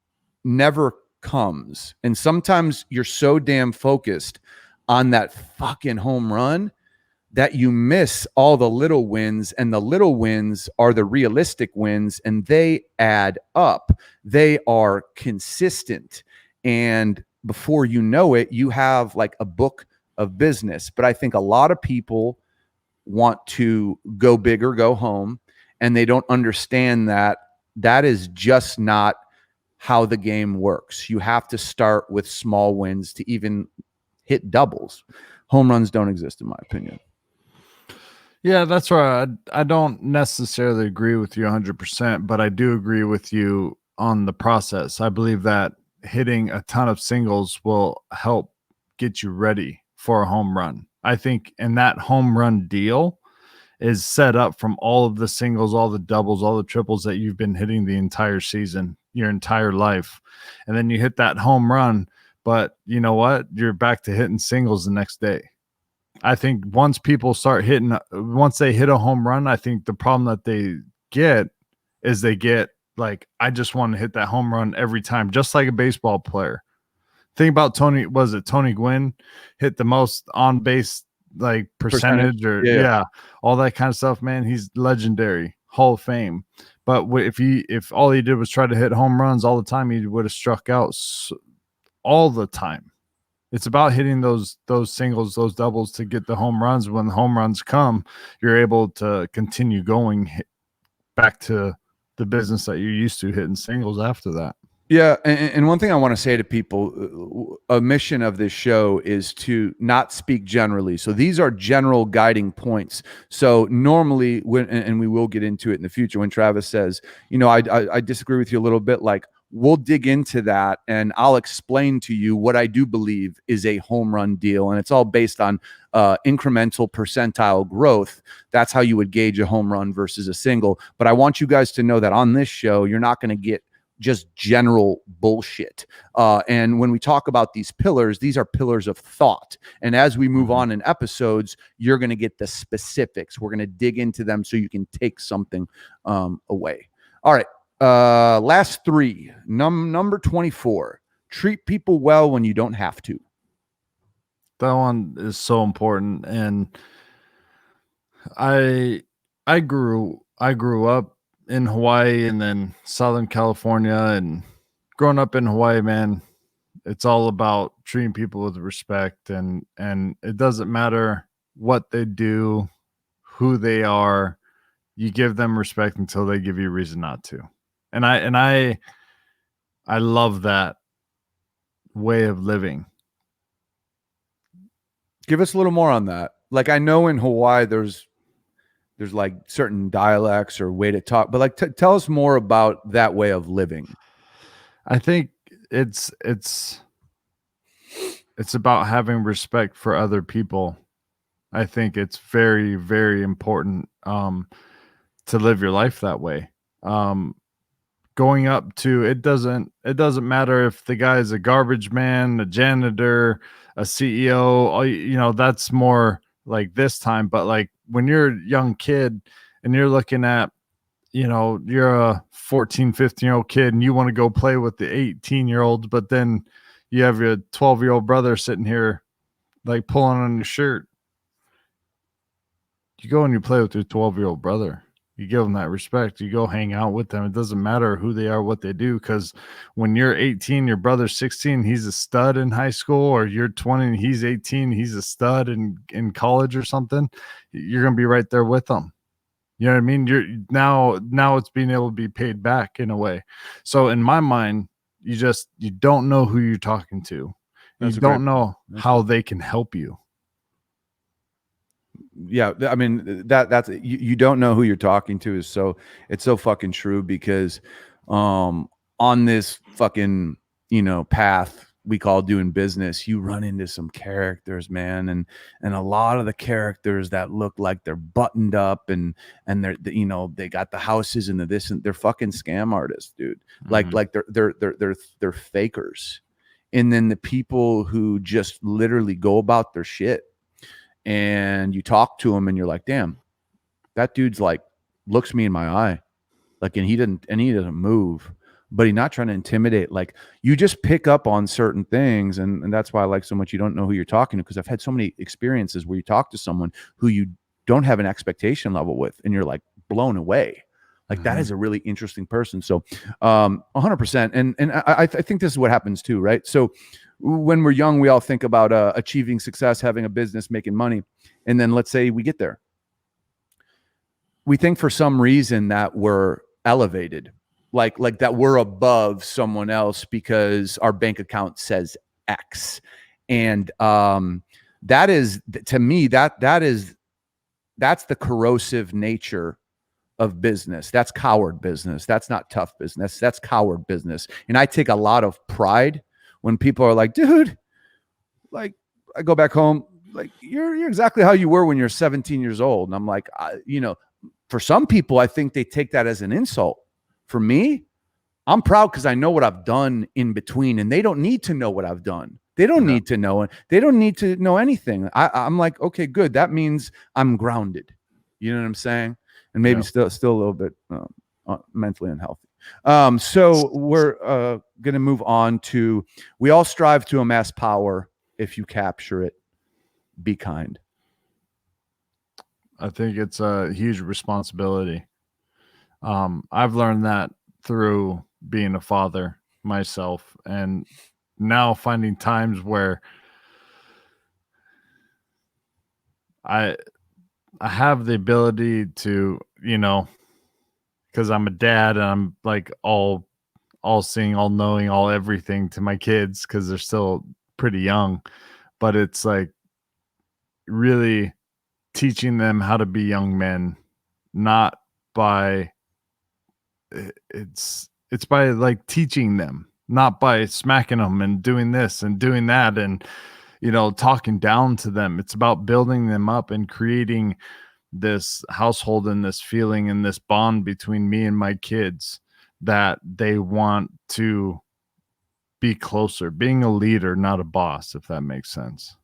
never comes. And sometimes you're so damn focused on that fucking home run that you miss all the little wins, and the little wins are the realistic wins, and they add up. They are consistent. And before you know it, you have like a book of business. But I think a lot of people want to go big or go home, and they don't understand that that is just not how the game works. You have to start with small wins to even hit doubles. Home runs don't exist, in my opinion. Yeah, that's right. I don't necessarily agree with you 100%, but I do agree with you on the process. I believe that hitting a ton of singles will help get you ready for a home run. I think, and that home run deal is set up from all of the singles, all the doubles, all the triples that you've been hitting the entire season, your entire life. And then you hit that home run, but you know what? You're back to hitting singles the next day. I think once people start hitting, once they hit a home run, I think the problem that they get is they get like, I just want to hit that home run every time, just like a baseball player. Think about Tony, was it Tony Gwynn hit the most on base like percentage or yeah, all that kind of stuff, man. He's legendary, Hall of Fame. But if all he did was try to hit home runs all the time, he would have struck out all the time. It's about hitting those singles, those doubles to get the home runs. When the home runs come, you're able to continue going back to the business that you're used to, hitting singles after that. Yeah, and one thing I want to say to people, a mission of this show is to not speak generally. So these are general guiding points. So normally, and we will get into it in the future, when Travis says, you know, I disagree with you a little bit, like we'll dig into that and I'll explain to you what I do believe is a home run deal. And it's all based on incremental percentile growth. That's how you would gauge a home run versus a single. But I want you guys to know that on this show, you're not going to get just general bullshit. And when we talk about these are pillars of thought. And as we move on in episodes, you're going to get the specifics. We're going to dig into them so you can take something away. All right. Last three. Number 24. Treat people well when you don't have to. That one is so important. And I grew up in Hawaii and then Southern California, and growing up in Hawaii, man, it's all about treating people with respect, and it doesn't matter what they do, who they are, you give them respect until they give you a reason not to. And I love that way of living. Give us a little more on that. Like, I know in Hawaii there's like certain dialects or way to talk, but like tell us more about that way of living. I think it's about having respect for other people. I think it's very, very important to live your life that way. Going up to, it doesn't matter if the guy is a garbage man, a janitor, a CEO, you know, that's more like this time. But like when you're a young kid and you're looking at, you know, you're a 14, 15-year-old kid and you want to go play with the 18-year-olds, but then you have your 12-year-old brother sitting here like pulling on your shirt. You go and you play with your 12-year-old brother. You give them that respect. You go hang out with them. It doesn't matter who they are, what they do, because when you're 18, your brother's 16, he's a stud in high school, or you're 20 and he's 18, he's a stud in college or something. You're going to be right there with them. You know what I mean? You're now it's being able to be paid back in a way. So in my mind, you don't know who you're talking to. You don't know how they can help you. Yeah, I mean that's you don't know who you're talking to is so it's so fucking true, because on this fucking, you know, path we call doing business, you run into some characters, man, and a lot of the characters that look like they're buttoned up and they're, you know, they got the houses and the this, and they're fucking scam artists, dude. Like they're fakers. And then the people who just literally go about their shit, and you talk to him and you're like, damn, that dude's like looks me in my eye, like, and he doesn't move, but he's not trying to intimidate. Like, you just pick up on certain things. And that's why I like so much you don't know who you're talking to, because I've had so many experiences where you talk to someone who you don't have an expectation level with, and you're like blown away. Like, that is a really interesting person. So 100%. And I think this is what happens too, right? So when we're young, we all think about achieving success, having a business, making money. And then let's say we get there. We think for some reason that we're elevated, like that we're above someone else because our bank account says X. And that is, to me, that's the corrosive nature of business. That's coward business. That's not tough business. That's coward business. And I take a lot of pride when people are like, dude, like, I go back home, like, you're exactly how you were when you're 17 years old. And I'm like, for some people, I think they take that as an insult. For me, I'm proud because I know what I've done in between, and they don't need to know what I've done. They don't need to know it. They don't need to know anything. I'm like, okay, good. That means I'm grounded. You know what I'm saying? And maybe still a little bit mentally unhealthy. So we're going to move on to, we all strive to amass power. If you capture it, be kind. I think it's a huge responsibility. I've learned that through being a father myself, and now finding times where I have the ability to, because I'm a dad and I'm like all seeing, all knowing, all everything to my kids because they're still pretty young, but it's like really teaching them how to be young men, not by it's by like teaching them, not by smacking them and doing this and doing that and talking down to them. It's about building them up and creating this household and this feeling and this bond between me and my kids that they want to be closer, being a leader, not a boss, if that makes sense.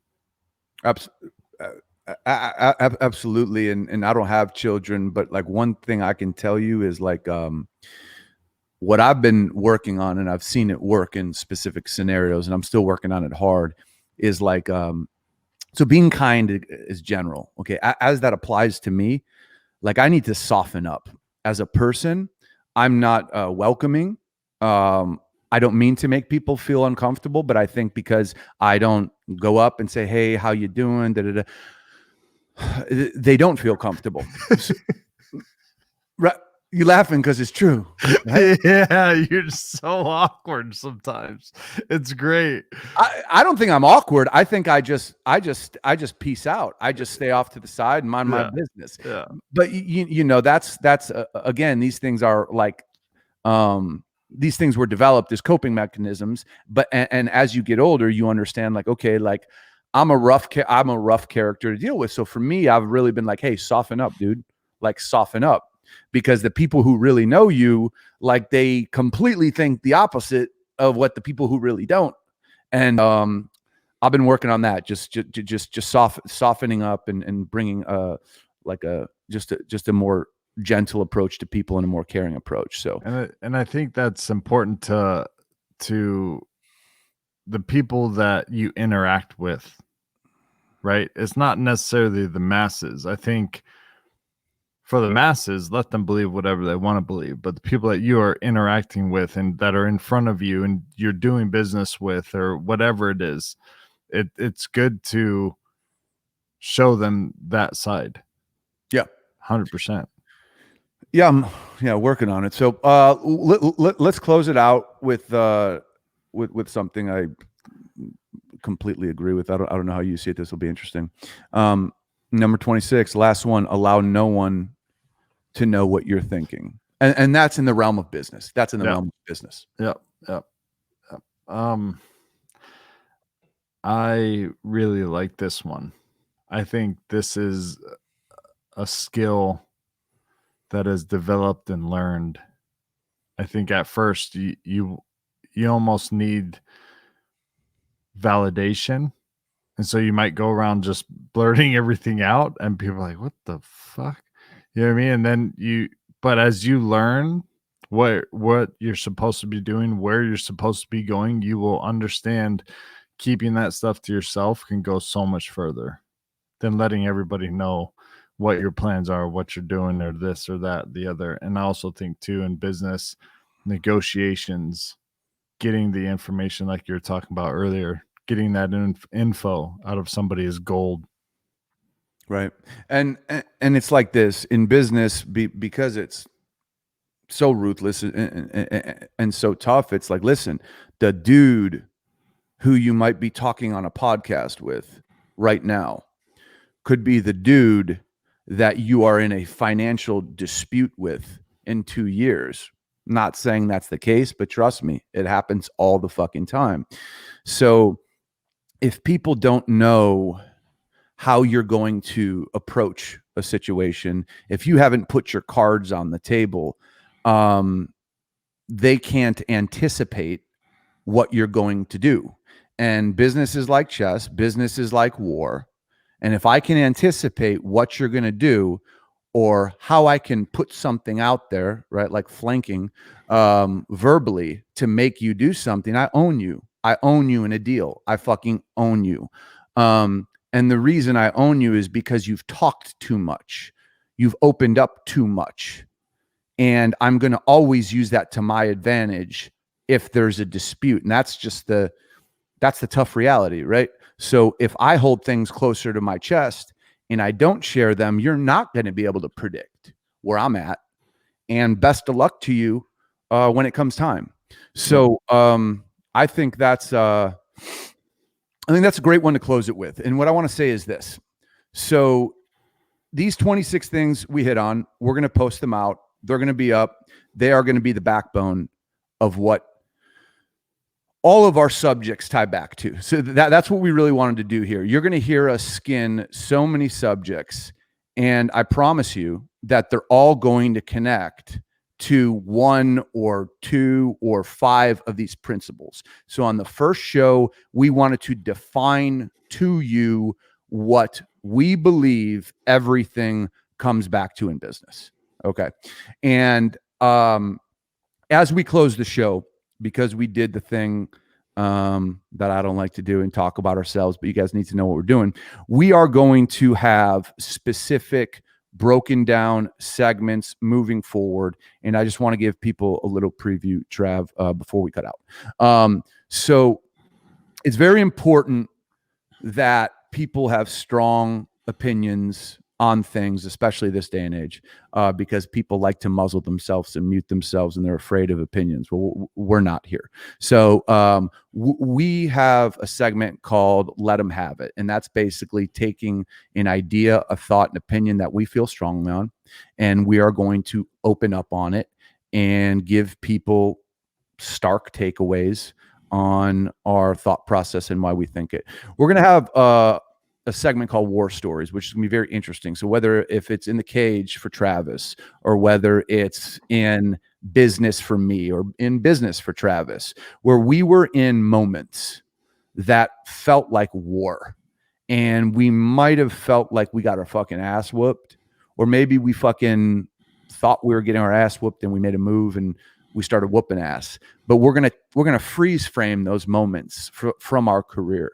Absolutely. And I don't have children, but like, one thing I can tell you is like, what I've been working on, and I've seen it work in specific scenarios, and I'm still working on it hard, is like, so being kind is general. Okay. As that applies to me, like, I need to soften up as a person. I'm not welcoming. I don't mean to make people feel uncomfortable, but I think because I don't go up and say, hey, how you doing? They don't feel comfortable. Right. You're laughing because it's true. Right? Yeah, you're so awkward sometimes. It's great. I don't think I'm awkward. I think I just peace out. I just stay off to the side and mind my business. Yeah. But that's again, these things are like, these things were developed as coping mechanisms. But and as you get older, you understand, like, okay, like, I'm a rough character to deal with. So for me, I've really been like, hey, soften up, dude. Like, soften up. Because the people who really know you, like, they completely think the opposite of what the people who really don't. And I've been working on that, just softening up and bringing like just a more gentle approach to people and a more caring approach. So and I think that's important to the people that you interact with, right? It's not necessarily the masses. I think for the masses, let them believe whatever they want to believe. But the people that you are interacting with and that are in front of you and you're doing business with, or whatever it is, it's good to show them that side. Yeah. 100%. Yeah, I'm working on it. So let's close it out with something I completely agree with. I don't know how you see it. This will be interesting. Number 26, last one, allow no one to know what you're thinking. And that's in the realm of business. That's in the realm of business. Yep. I really like this one. I think this is a skill that is developed and learned. I think at first you almost need validation. And so you might go around just blurting everything out and people are like, what the fuck? You know what I mean? And then but as you learn what you're supposed to be doing, where you're supposed to be going, you will understand keeping that stuff to yourself can go so much further than letting everybody know what your plans are, what you're doing, or this or that, the other. And I also think too, in business negotiations, getting the information like you were talking about earlier, getting that info out of somebody is gold. Right. And it's like this in business, because it's so ruthless and so tough. It's like, listen, the dude who you might be talking on a podcast with right now could be the dude that you are in a financial dispute with in 2 years. Not saying that's the case, but trust me, it happens all the fucking time. So if people don't know how you're going to approach a situation, if you haven't put your cards on the table, they can't anticipate what you're going to do. And business is like chess, business is like war. And if I can anticipate what you're going to do, or how I can put something out there, right, like flanking verbally to make you do something, I own you. I own you in a deal. I fucking own you. And the reason I own you is because you've talked too much. You've opened up too much. And I'm going to always use that to my advantage if there's a dispute. And that's the tough reality, right? So if I hold things closer to my chest and I don't share them, you're not going to be able to predict where I'm at. And best of luck to you when it comes time. So I think that's a great one to close it with. And what I want to say is this. So these 26 things we hit on, we're going to post them out. They're going to be up. They are going to be the backbone of what all of our subjects tie back to. So that's what we really wanted to do here. You're going to hear us skin so many subjects, and I promise you that they're all going to connect to one or two or five of these principles. So on the first show, we wanted to define to you what we believe everything comes back to in business. Okay. And as we close the show, because we did the thing that I don't like to do and talk about ourselves, but you guys need to know what we're doing. We are going to have specific broken down segments moving forward. And I just want to give people a little preview, Trav, before we cut out. So it's very important that people have strong opinions on things, especially this day and age, because people like to muzzle themselves and mute themselves, and they're afraid of opinions. Well, we're not here. So we have a segment called Let Them Have It. And that's basically taking an idea, a thought, an opinion that we feel strongly on, and we are going to open up on it and give people stark takeaways on our thought process and why we think it. We're going to have a segment called War Stories, which is going to be very interesting. So whether if it's in the cage for Travis, or whether it's in business for me, or in business for Travis, where we were in moments that felt like war, and we might have felt like we got our fucking ass whooped, or maybe we fucking thought we were getting our ass whooped and we made a move and we started whooping ass. But we're gonna freeze frame those moments from our career,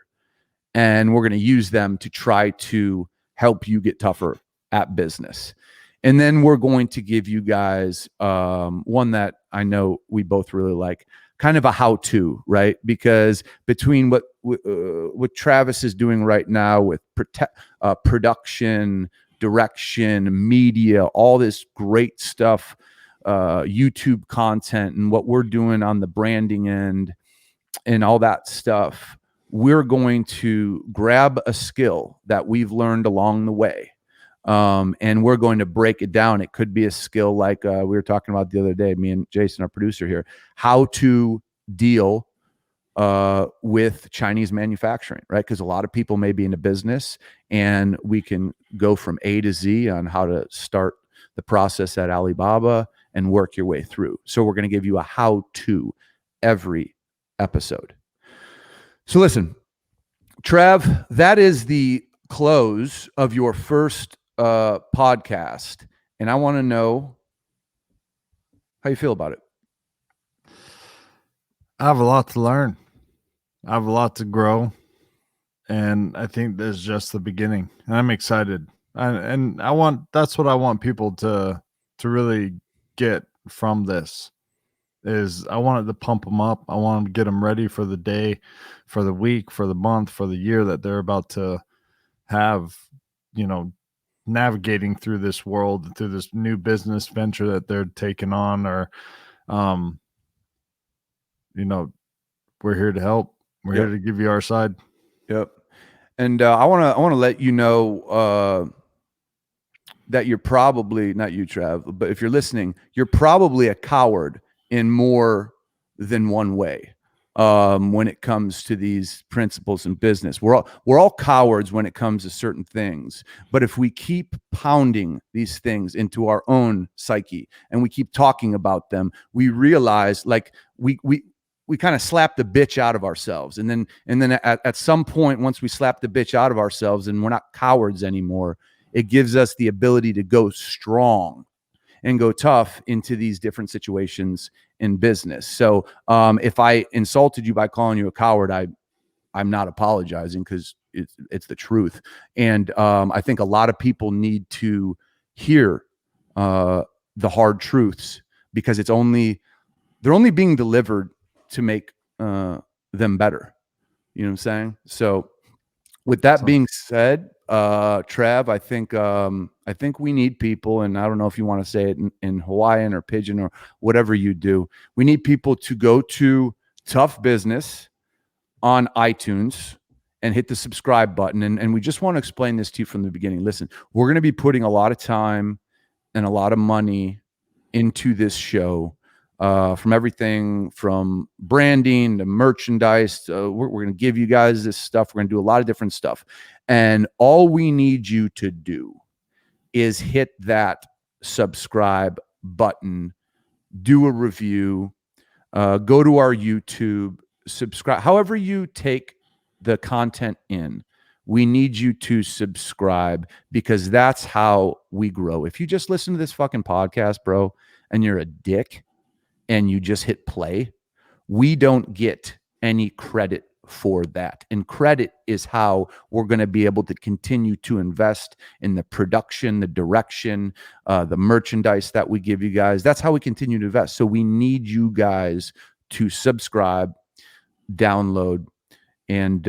and we're going to use them to try to help you get tougher at business. And then we're going to give you guys one that I know we both really like, kind of a how-to, right? Because between what Travis is doing right now with production, direction, media, all this great stuff, YouTube content, and what we're doing on the branding end and all that stuff, we're going to grab a skill that we've learned along the way, and we're going to break it down. It could be a skill like we were talking about the other day, me and Jason, our producer here, how to deal with Chinese manufacturing, right? Because a lot of people may be in a business, and we can go from A to Z on how to start the process at Alibaba and work your way through. So we're going to give you a how-to every episode. So listen, Trav, that is the close of your first podcast. And I want to know how you feel about it. I have a lot to learn. I have a lot to grow, and I think this is just the beginning. And I'm excited, and I want that's what I want people to really get from this. Is I wanted to pump them up. I want to get them ready for the day, for the week, for the month, for the year that they're about to have, you know, navigating through this world, through this new business venture that they're taking on, or, um, you know, we're here to help. We're Yep. here to give you our side. Yep. And I want to let you know that you're probably not you, Trav, but if you're listening, you're probably a coward in more than one way when it comes to these principles in business. We're all cowards when it comes to certain things, but if we keep pounding these things into our own psyche and we keep talking about them, we realize like we kind of slap the bitch out of ourselves, and then at some point, once we slap the bitch out of ourselves and we're not cowards anymore, it gives us the ability to go strong and go tough into these different situations in business. So if I insulted you by calling you a coward, I'm not apologizing, because it's the truth. And I think a lot of people need to hear the hard truths, because they're only being delivered to make them better. You know what I'm saying? So with that being said, Trav, I think we need people, and I don't know if you want to say it in Hawaiian or Pidgin or whatever you do. We need people to go to Tough Business on iTunes and hit the subscribe button. And we just want to explain this to you from the beginning. Listen, we're going to be putting a lot of time and a lot of money into this show, from everything from branding to merchandise. We're going to give you guys this stuff. We're going to do a lot of different stuff. And all we need you to do is hit that subscribe button, do a review, go to our YouTube, subscribe. However you take the content in, we need you to subscribe, because that's how we grow. If you just listen to this fucking podcast, bro, and you're a dick and you just hit play, we don't get any credit for that. And credit is how we're going to be able to continue to invest in the production, the direction, the merchandise that we give you guys. That's how we continue to invest. So we need you guys to subscribe, download, and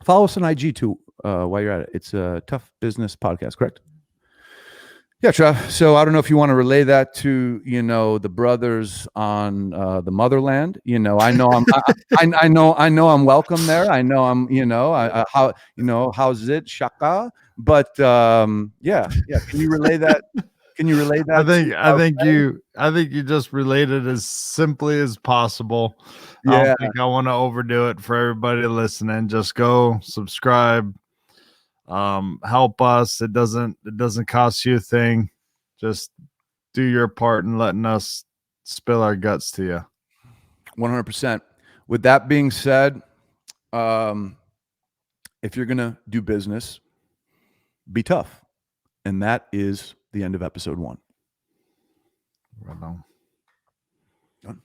follow us on IG too while you're at it. It's a Tough Business Podcast, correct? Yeah, Trev. So I don't know if you want to relay that to, the brothers on the motherland. I know I'm welcome there. I know I'm, how's it, Shaka? But yeah. Can you relay that? Can you relay that? I think you just related as simply as possible. Yeah. I don't think I want to overdo it for everybody listening. Just go subscribe. Help us. It doesn't cost you a thing. Just do your part in letting us spill our guts to you. 100%. With that being said, if you're gonna do business, be tough. And that is the end of episode 1. Right on.